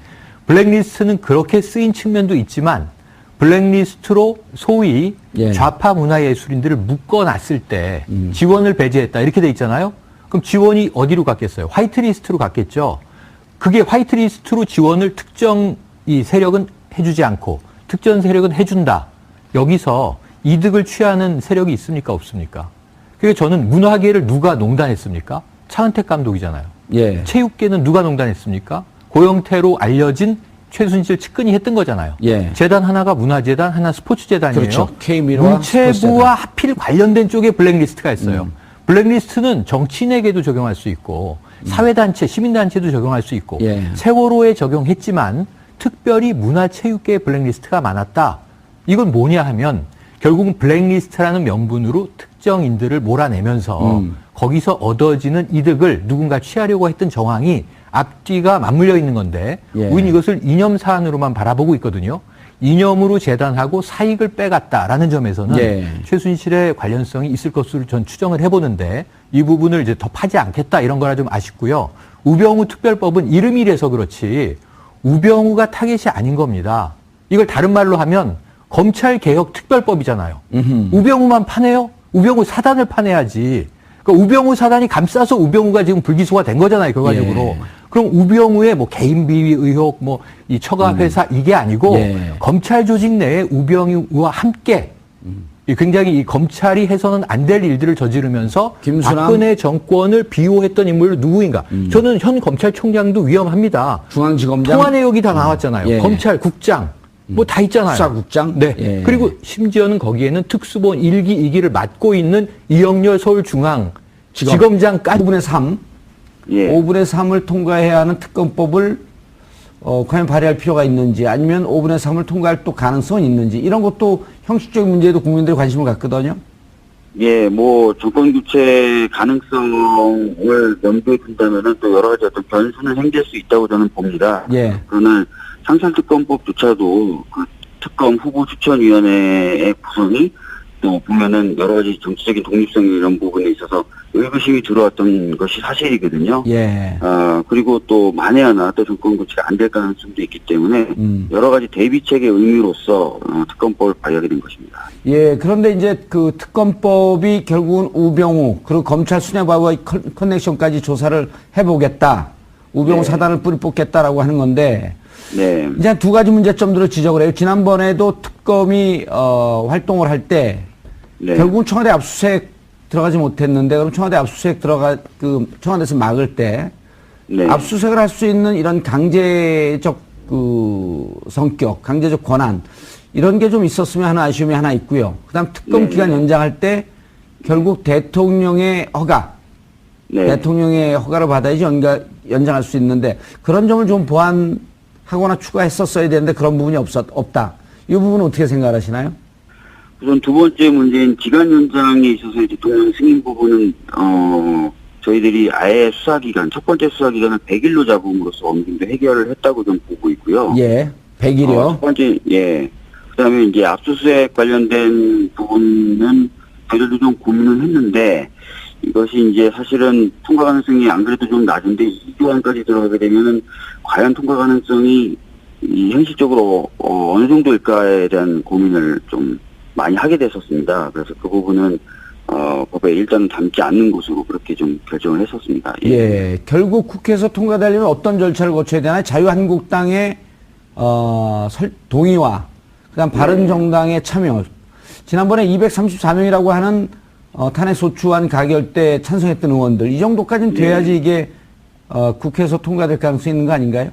블랙리스트는 그렇게 쓰인 측면도 있지만 블랙리스트로 소위 예. 좌파 문화예술인들을 묶어놨을 때 지원을 배제했다 이렇게 돼 있잖아요. 그럼 지원이 어디로 갔겠어요? 화이트리스트로 갔겠죠. 그게 화이트리스트로 지원을 특정 이 세력은 해주지 않고 특정 세력은 해준다. 여기서 이득을 취하는 세력이 있습니까? 없습니까? 그게 저는 문화계를 누가 농단했습니까? 차은택 감독이잖아요. 예. 체육계는 누가 농단했습니까? 고영태로 알려진 최순실 측근이 했던 거잖아요. 예. 재단 하나가 문화재단, 하나 스포츠재단이에요. 그렇죠. K미르와 문체부와 하필 관련된 쪽에 블랙리스트가 있어요. 블랙리스트는 정치인에게도 적용할 수 있고 사회단체, 시민단체도 적용할 수 있고 예. 세월호에 적용했지만 특별히 문화체육계의 블랙리스트가 많았다. 이건 뭐냐 하면 결국은 블랙리스트라는 명분으로 특정인들을 몰아내면서 거기서 얻어지는 이득을 누군가 취하려고 했던 정황이 앞뒤가 맞물려 있는 건데 예. 우리는 이것을 이념 사안으로만 바라보고 있거든요. 이념으로 재단하고 사익을 빼갔다라는 점에서는 예. 최순실의 관련성이 있을 것으로 전 추정을 해보는데 이 부분을 이제 더 파지 않겠다 이런 거라 좀 아쉽고요. 우병우 특별법은 이름이라서 그렇지 우병우가 타겟이 아닌 겁니다. 이걸 다른 말로 하면 검찰개혁특별법이잖아요. 우병우만 파내요? 우병우 사단을 파내야지. 그러니까 우병우 사단이 감싸서 우병우가 지금 불기소가 된 거잖아요, 결과적으로. 예. 그럼 우병우의 뭐 개인 비위 의혹, 뭐 이 처가 회사 이게 아니고 예. 검찰 조직 내에 우병우와 함께 이 굉장히 이 검찰이 해서는 안 될 일들을 저지르면서 김순환? 박근혜 정권을 비호했던 인물 누구인가? 저는 현 검찰총장도 위험합니다. 중앙지검장 통화 내역이 다 나왔잖아요. 예. 검찰국장 뭐 다 있잖아요. 수사국장 네. 예. 그리고 심지어는 거기에는 특수본 1기, 2기를 맡고 있는 이영렬 서울중앙지검장까지 5분의 3 예. 5분의 3을 통과해야 하는 특검법을 과연 발의할 필요가 있는지 아니면 5분의 3을 통과할 또 가능성이 있는지 이런 것도 형식적인 문제에도 국민들이 관심을 갖거든요. 예, 뭐 정권 교체 가능성을 염두에 둔다면은 또 여러 가지 어떤 변수는 생길 수 있다고 저는 봅니다. 예. 그러나 상설특검법조차도 그 특검 후보 추천위원회의 구성이 또 보면은 여러 가지 정치적인 독립성 이런 부분에 있어서 의구심이 들어왔던 것이 사실이거든요. 예. 그리고 또 만에 하나 또 정권 교체가 안 될 가능성도 있기 때문에 여러 가지 대비책의 의미로서 특검법을 발의하게 된 것입니다. 예, 그런데 이제 그 특검법이 결국은 우병우 그리고 검찰 수뇌부와의 커넥션까지 조사를 해보겠다. 우병우 네. 사단을 뿌리 뽑겠다라고 하는 건데 네. 이제 두 가지 문제점들을 지적을 해요. 지난번에도 특검이 활동을 할 때 네. 결국은 청와대 압수수색 들어가지 못했는데 그럼 청와대 압수수색 청와대에서 막을 때 네. 압수수색을 할 수 있는 이런 강제적 성격, 강제적 권한 이런 게 좀 있었으면 하는 아쉬움이 하나 있고요. 그다음 특검 네. 기간 연장할 때 결국 대통령의 허가, 네. 대통령의 허가를 받아야지 연장할 수 있는데 그런 점을 좀 보완하거나 추가했었어야 되는데 그런 부분이 없다. 이 부분은 어떻게 생각하시나요? 우선 두 번째 문제인 기간 연장에 있어서 대통령 승인 부분은 저희들이 아예 수사기간, 첫 번째 수사기간을 100일로 잡음으로써 어느 정도 해결을 했다고 좀 보고 있고요. 예, 100일이요. 첫 번째, 예. 그 다음에 이제 압수수색 관련된 부분은 저희들도 좀 고민을 했는데, 이것이 이제 사실은 통과 가능성이 안 그래도 좀 낮은데, 2조안까지 들어가게 되면은, 과연 통과 가능성이 현실적으로 어느 정도일까에 대한 고민을 좀 많이 하게 됐었습니다. 그래서 그 부분은, 법에 일단 담지 않는 것으로 그렇게 좀 결정을 했었습니다. 예. 예, 결국 국회에서 통과되려면 어떤 절차를 거쳐야 되나요? 자유한국당의 동의와 그다음 바른정당의 참여. 지난번에 234명이라고 하는 탄핵소추안 가결 때 찬성했던 의원들 이 정도까지는 돼야지 이게 국회에서 통과될 가능성이 있는 거 아닌가요?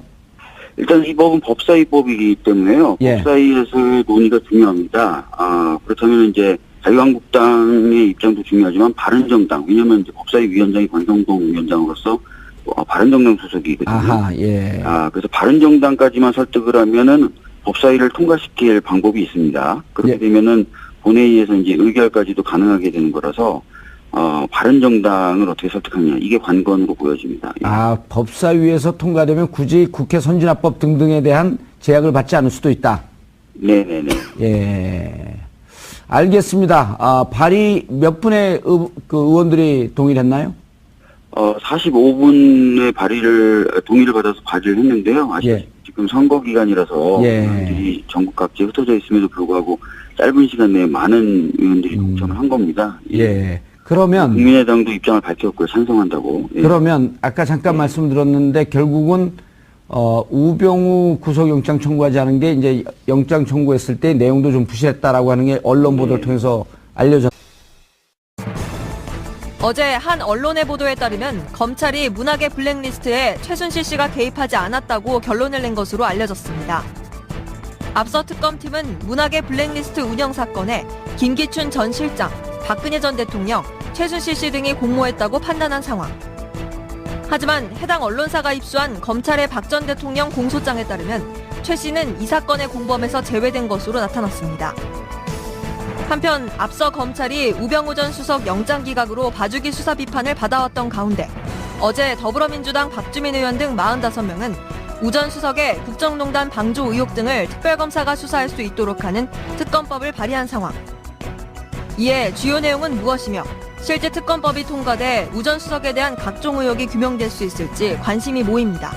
일단 이 법은 법사위법이기 때문에요. 예. 법사위에서의 논의가 중요합니다. 그렇다면 이제 자유한국당의 입장도 중요하지만 바른정당, 왜냐하면 이제 법사위 위원장이 권성동 위원장으로서 바른정당 소속이거든요. 아하, 예. 그래서 바른정당까지만 설득을 하면은 법사위를 통과시킬 방법이 있습니다. 그렇게 예. 되면은 본회의에서 이제 의결까지도 가능하게 되는 거라서 바른정당을 어떻게 설득하느냐 이게 관건으로 보여집니다. 예. 법사위에서 통과되면 굳이 국회 선진화법 등등에 대한 제약을 받지 않을 수도 있다. 네네네. 예. 알겠습니다. 발의 몇 분의 의원들이 동의를 했나요? 45분의 동의를 받아서 발의를 했는데요. 아직 예. 지금 선거 기간이라서 예. 의원들이 전국 각지에 흩어져 있음에도 불구하고 짧은 시간 내에 많은 의원들이 동참을 한 겁니다. 예. 그러면 국민의당도 입장을 밝혔고요. 찬성한다고. 예. 그러면 아까 잠깐 말씀드렸는데 결국은 우병우 구속영장 청구하지 않은 게 이제 영장 청구했을 때 내용도 좀 부실했다라고 하는 게 언론 보도를 통해서 알려졌. 어제 한 언론의 보도에 따르면 검찰이 문학의 블랙리스트에 최순실 씨가 개입하지 않았다고 결론을 낸 것으로 알려졌습니다. 앞서 특검팀은 문학의 블랙리스트 운영 사건에 김기춘 전 실장, 박근혜 전 대통령, 최순실 씨 등이 공모했다고 판단한 상황. 하지만 해당 언론사가 입수한 검찰의 박 전 대통령 공소장에 따르면 최 씨는 이 사건의 공범에서 제외된 것으로 나타났습니다. 한편 앞서 검찰이 우병우 전 수석 영장 기각으로 봐주기 수사 비판을 받아왔던 가운데 어제 더불어민주당 박주민 의원 등 45명은 우 전 수석의 국정농단 방조 의혹 등을 특별검사가 수사할 수 있도록 하는 특검법을 발의한 상황. 이에 주요 내용은 무엇이며 실제 특검법이 통과돼 우 전 수석에 대한 각종 의혹이 규명될 수 있을지 관심이 모입니다.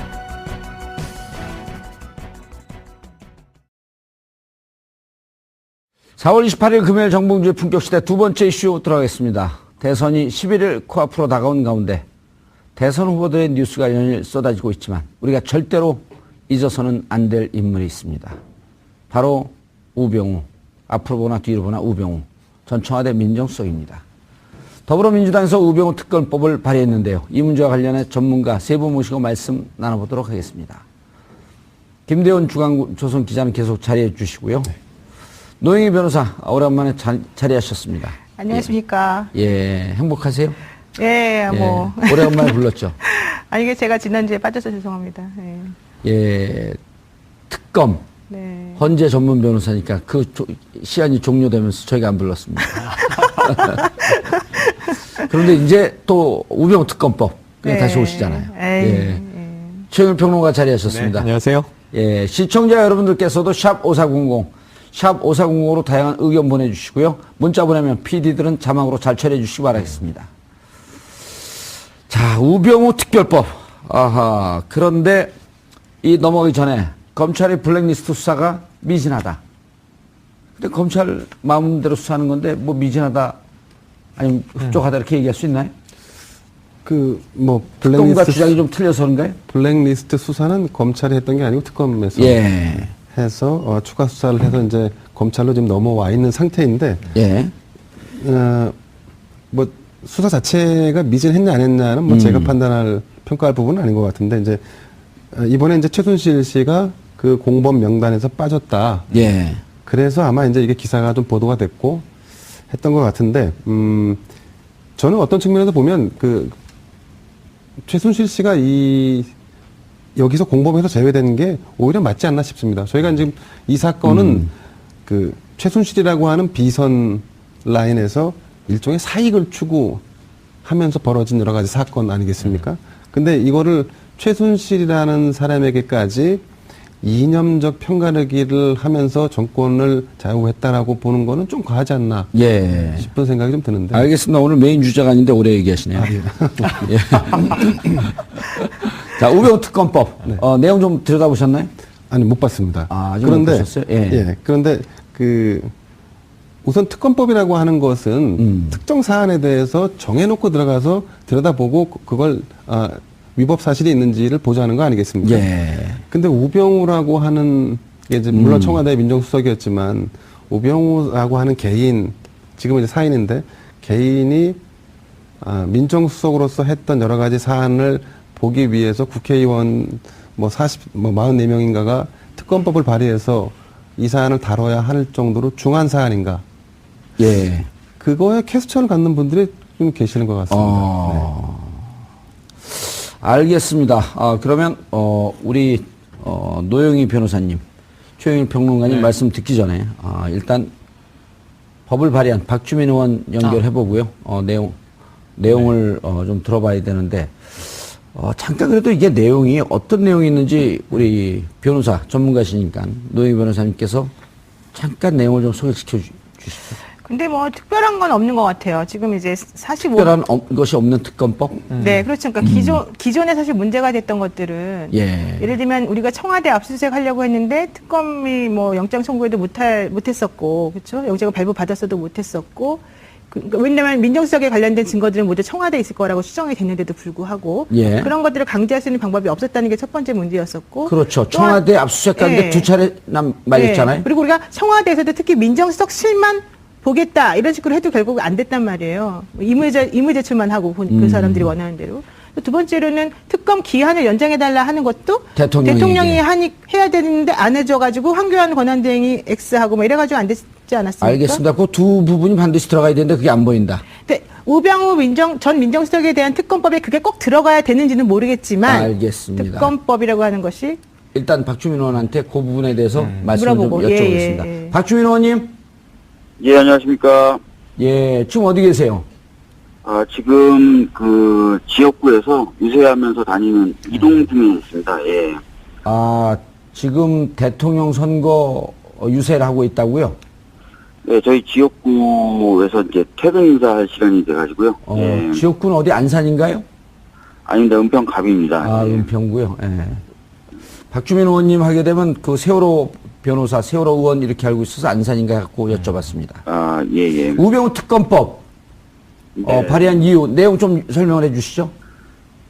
(4월 28일) 금요일 정봉주의 품격시대 두 번째 이슈 들어가겠습니다. 대선이 11일 코앞으로 다가온 가운데 대선 후보들의 뉴스가 연일 쏟아지고 있지만 우리가 절대로 잊어서는 안 될 인물이 있습니다. 바로 우병우, 앞으로 보나 뒤로 보나 우병우 전 청와대 민정수석입니다. 더불어민주당에서 우병우 특검법을 발의했는데요. 이 문제와 관련해 전문가 세 분 모시고 말씀 나눠보도록 하겠습니다. 김대원 중앙조선 기자는 계속 자리해 주시고요. 네. 노영희 변호사 오랜만에 자리하셨습니다. 안녕하십니까. 예, 행복하세요? 예, 뭐. 예, 오래간만에 불렀죠. 아니, 이게 제가 지난주에 빠져서 죄송합니다. 예. 예, 특검. 네. 헌재 전문 변호사니까 그 시간이 종료되면서 저희가 안 불렀습니다. 그런데 이제 또 우병우 특검법 그냥 다시 오시잖아요. 예. 최영일 평론가 자리하셨습니다. 네, 안녕하세요. 예, 시청자 여러분들께서도 샵 5400, 샵 5400으로 다양한 의견 보내주시고요. 문자 보내면 PD들은 자막으로 잘 처리해 주시기 바라겠습니다. 자, 우병우 특별법. 아하. 그런데 이 넘어가기 전에 검찰의 블랙리스트 수사가 미진하다. 근데 검찰 마음대로 수사하는 건데 뭐 미진하다 아니면 흡족하다 이렇게 얘기할 수 있나요? 특검과 주장이 좀 틀려서 그런가요? 블랙리스트 수사는 검찰이 했던 게 아니고 특검에서 예. 해서 추가 수사를 해서 이제 검찰로 지금 넘어와 있는 상태인데 예. 뭐 수사 자체가 미진했냐 안 했냐는 뭐 제가 평가할 부분은 아닌 것 같은데 이제 이번에 이제 최순실 씨가 그 공범 명단에서 빠졌다. 예. 그래서 아마 이제 이게 기사가 좀 보도가 됐고 했던 것 같은데 저는 어떤 측면에서 보면 최순실 씨가 여기서 공범에서 제외되는 게 오히려 맞지 않나 싶습니다. 저희가 지금 이 사건은 최순실이라고 하는 비선 라인에서 일종의 사익을 추구하면서 벌어진 여러 가지 사건 아니겠습니까? 근데 이거를 최순실이라는 사람에게까지 이념적 편가르기를 하면서 정권을 좌우했다라고 보는 거는 좀 과하지 않나 싶은 생각이 좀 드는데. 알겠습니다. 오늘 메인 주제가 아닌데 오래 얘기하시네요. 예. 자, 우병우 특검법. 내용 좀 들여다보셨나요? 아니, 못 봤습니다. 아직 못 보셨어요? 예. 그런데 우선 특검법이라고 하는 것은 특정 사안에 대해서 정해놓고 들어가서 들여다보고 그걸 위법 사실이 있는지를 보자는 거 아니겠습니까? 근데 우병우라고 하는 게 이제 물론 청와대 민정수석이었지만 우병우라고 하는 개인, 지금은 이제 사인인데 개인이 민정수석으로서 했던 여러 가지 사안을 보기 위해서 국회의원 44명인가가 특검법을 발의해서 이 사안을 다뤄야 할 정도로 중한 사안인가? 그거에 퀘스천을 갖는 분들이 좀 계시는 것 같습니다. 알겠습니다. 그러면 우리 노영희 변호사님, 최영일 평론가님 말씀 듣기 전에 일단 법을 발의한 박주민 의원 연결해보고요. 내용을 좀 들어봐야 되는데 잠깐 그래도 이게 내용이 어떤 내용이 있는지 우리 변호사 전문가시니까 노영희 변호사님께서 잠깐 내용을 좀 소개시켜 주시죠. 근데 뭐 특별한 건 없는 것 같아요. 지금 이제 45. 특별한 것이 없는 특검법? 네, 그렇죠. 그러니까 기존에 사실 문제가 됐던 것들은 예를 들면 우리가 청와대 압수수색 하려고 했는데 특검이 뭐 영장 청구에도 못했었고, 그렇죠? 영장을 발부 받았어도 못했었고, 그러니까 왜냐하면 민정수석에 관련된 증거들은 모두 청와대에 있을 거라고 추정이 됐는데도 불구하고 그런 것들을 강제할 수 있는 방법이 없었다는 게 첫 번째 문제였었고. 그렇죠. 청와대 압수수색 하는데 두 차례 말했잖아요. 그리고 우리가 청와대에서도 특히 민정수석실만 보겠다 이런 식으로 해도 결국 안 됐단 말이에요. 임의 제출만 하고 그 사람들이 원하는 대로. 두 번째로는 특검 기한을 연장해달라 하는 것도 대통령이 해야 되는데 안 해줘가지고 황교안 권한대행이 X하고 뭐 이래가지고 안 됐지 않았습니까? 알겠습니다. 그 두 부분이 반드시 들어가야 되는데 그게 안 보인다. 근데 우병우 전 민정수석에 대한 특검법에 그게 꼭 들어가야 되는지는 모르겠지만 알겠습니다. 특검법이라고 하는 것이 일단 박주민 의원한테 그 부분에 대해서 말씀을 좀 물어보고. 여쭤보겠습니다. 박주민 의원님. 예, 안녕하십니까. 예, 지금 어디 계세요? 지금 그 지역구에서 유세하면서 다니는 이동 중에 있습니다. 예. 지금 대통령 선거 유세를 하고 있다고요? 네, 저희 지역구에서 이제 퇴근 인사할 시간이 돼가지고요. 예. 지역구는 어디 안산인가요? 아닙니다. 은평 갑입니다. 은평구요. 예. 박주민 의원님 하게 되면 그 세월호 변호사, 세월호 의원 이렇게 알고 있어서 안산인가 갖고 여쭤봤습니다. 예. 우병우 특검법 발의한 이유, 내용 좀 설명을 해 주시죠.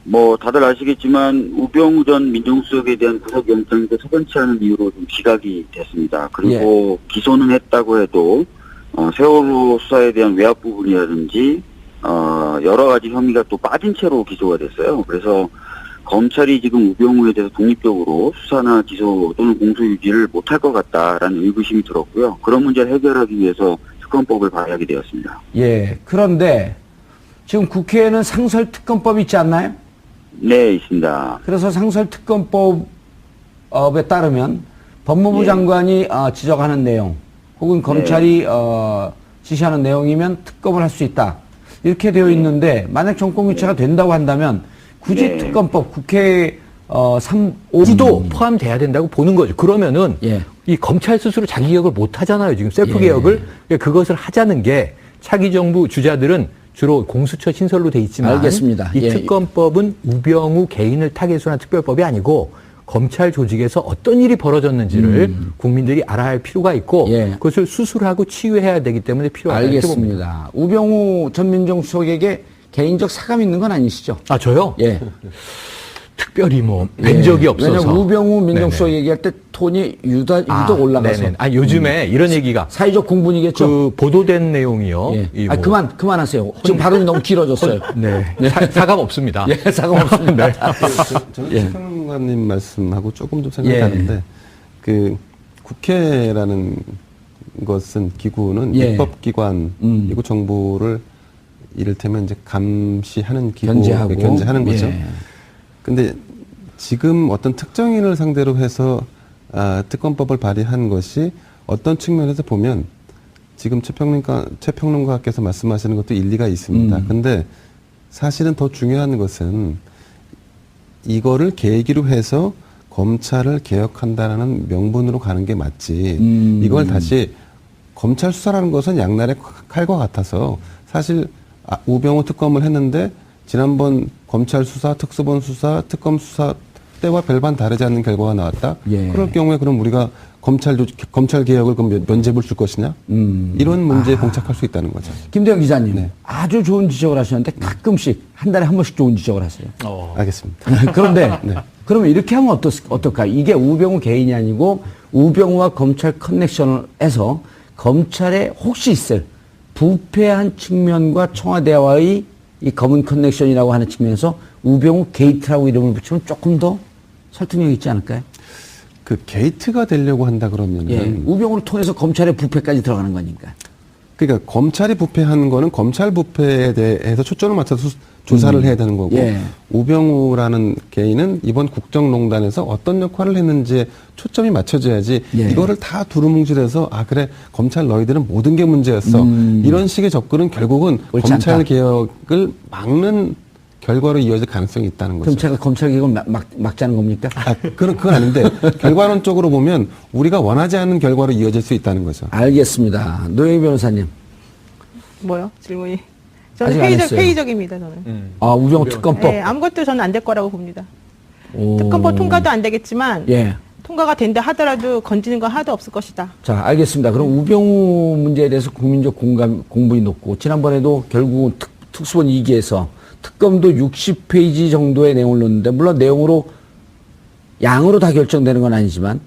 뭐 다들 아시겠지만 우병우 전 민정수석에 대한 구속영장이 석연치 않은 이유로 좀 기각이 됐습니다. 그리고 기소는 했다고 해도 세월호 수사에 대한 외압 부분이라든지 여러 가지 혐의가 또 빠진 채로 기소가 됐어요. 그래서 검찰이 지금 우병우에 대해서 독립적으로 수사나 기소 또는 공소 유지를 못할 것 같다라는 의구심이 들었고요. 그런 문제를 해결하기 위해서 특검법을 발의하게 되었습니다. 예. 그런데 지금 국회에는 상설특검법이 있지 않나요? 네, 있습니다. 그래서 상설특검법에 따르면 법무부 장관이 지적하는 내용 혹은 검찰이 지시하는 내용이면 특검을 할 수 있다. 이렇게 되어 있는데 만약 정권교체가 된다고 한다면 굳이 특검법 국회 3.5도 포함돼야 된다고 보는 거죠. 그러면은 이 검찰 스스로 자기 개혁을 못 하잖아요. 지금 셀프 개혁을. 그것을 하자는 게 차기 정부 주자들은 주로 공수처 신설로 돼 있지만 알겠습니다. 이 특검법은 우병우 개인을 타겟으로 한 특별법이 아니고 검찰 조직에서 어떤 일이 벌어졌는지를 국민들이 알아야 할 필요가 있고 그것을 수술하고 치유해야 되기 때문에 필요하다고 알겠습니다. 우병우 전 민정수석에게 개인적 사감이 있는 건 아니시죠? 저요? 예. 특별히 뵌 적이 없어서. 왜냐면 우병우 민정수석 얘기할 때 톤이 유독 올라가서. 요즘에 이런 얘기가. 사회적 공분이겠죠? 그 보도된 내용이요. 그만하세요. 지금 발언이 너무 길어졌어요. 사감 없습니다. 사감 없습니다. 저는 평론가님 말씀하고 조금 좀 생각하는데, 그 국회라는 것은 기구는 입법기관이고 정부를 이를테면 이제 감시하는 기구, 견제하고. 견제하는 거죠. 예. 근데 지금 어떤 특정인을 상대로 해서 특검법을 발의한 것이 어떤 측면에서 보면 지금 최평론가께서 말씀하시는 것도 일리가 있습니다. 근데 사실은 더 중요한 것은 이거를 계기로 해서 검찰을 개혁한다라는 명분으로 가는 게 맞지. 이걸 다시 검찰 수사라는 것은 양날의 칼과 같아서 사실 우병우 특검을 했는데 지난번 검찰 수사, 특수본 수사, 특검 수사 때와 별반 다르지 않는 결과가 나왔다. 예. 그럴 경우에 그럼 우리가 검찰 개혁을 그럼 면죄부를 줄 것이냐? 이런 문제에 봉착할 수 있다는 거죠. 김대영 기자님, 네. 아주 좋은 지적을 하셨는데 가끔씩 한 달에 한 번씩 좋은 지적을 하세요. 알겠습니다. 그런데 네. 그러면 이렇게 하면 어떨까? 이게 우병우 개인이 아니고 우병우와 검찰 커넥션을 해서 검찰에 혹시 있을 부패한 측면과 청와대와의 이 검은 커넥션이라고 하는 측면에서 우병우 게이트라고 이름을 붙이면 조금 더 설득력 있지 않을까요? 그 게이트가 되려고 한다 그러면은 예, 우병우를 통해서 검찰의 부패까지 들어가는 거니까. 그러니까 검찰이 부패하는 거는 검찰 부패에 대해서 초점을 맞춰서 조사를 해야 되는 거고 예. 우병우라는 개인은 이번 국정농단에서 어떤 역할을 했는지에 초점이 맞춰져야지 예. 이거를 다 두루뭉실해서 그래 검찰 너희들은 모든 게 문제였어 이런 식의 접근은 결국은 옳지 검찰 않다. 개혁을 막는 결과로 이어질 가능성이 있다는 거죠. 그럼 제가 검찰 개혁을 막자는 겁니까? 그건 아닌데 결과론적으로 보면 우리가 원하지 않는 결과로 이어질 수 있다는 거죠. 알겠습니다. 노영희 변호사님. 뭐요? 질문이. 아직 저는 안 했어요. 회의적입니다. 저는. 우병우 특검법. 네, 아무것도 저는 안 될 거라고 봅니다. 오. 특검법 통과도 안 되겠지만 예. 통과가 된다 하더라도 건지는 건 하나도 없을 것이다. 자, 알겠습니다. 그럼 우병우 문제에 대해서 국민적 공분이 높고, 지난번에도 결국 특수본 2기에서 특검도 60페이지 정도의 내용을 넣었는데, 물론 내용으로, 양으로 다 결정되는 건 아니지만,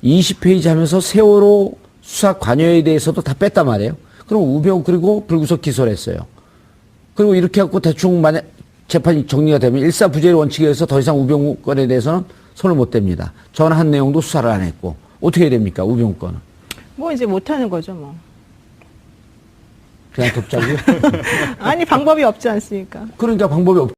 20페이지 하면서 세월호 수사 관여에 대해서도 다 뺐단 말이에요. 그럼 우병우 그리고 불구속 기소를 했어요. 그리고 이렇게 해갖고 대충 만약 재판이 정리가 되면 일사부재의 원칙에 의해서 더 이상 우병우 건에 대해서는 손을 못 댑니다. 전한 내용도 수사를 안 했고. 어떻게 해야 됩니까? 우병우 건은. 뭐 이제 못하는 거죠 뭐. 그냥 돕자고요? 아니 방법이 없지 않습니까? 그러니까 방법이 없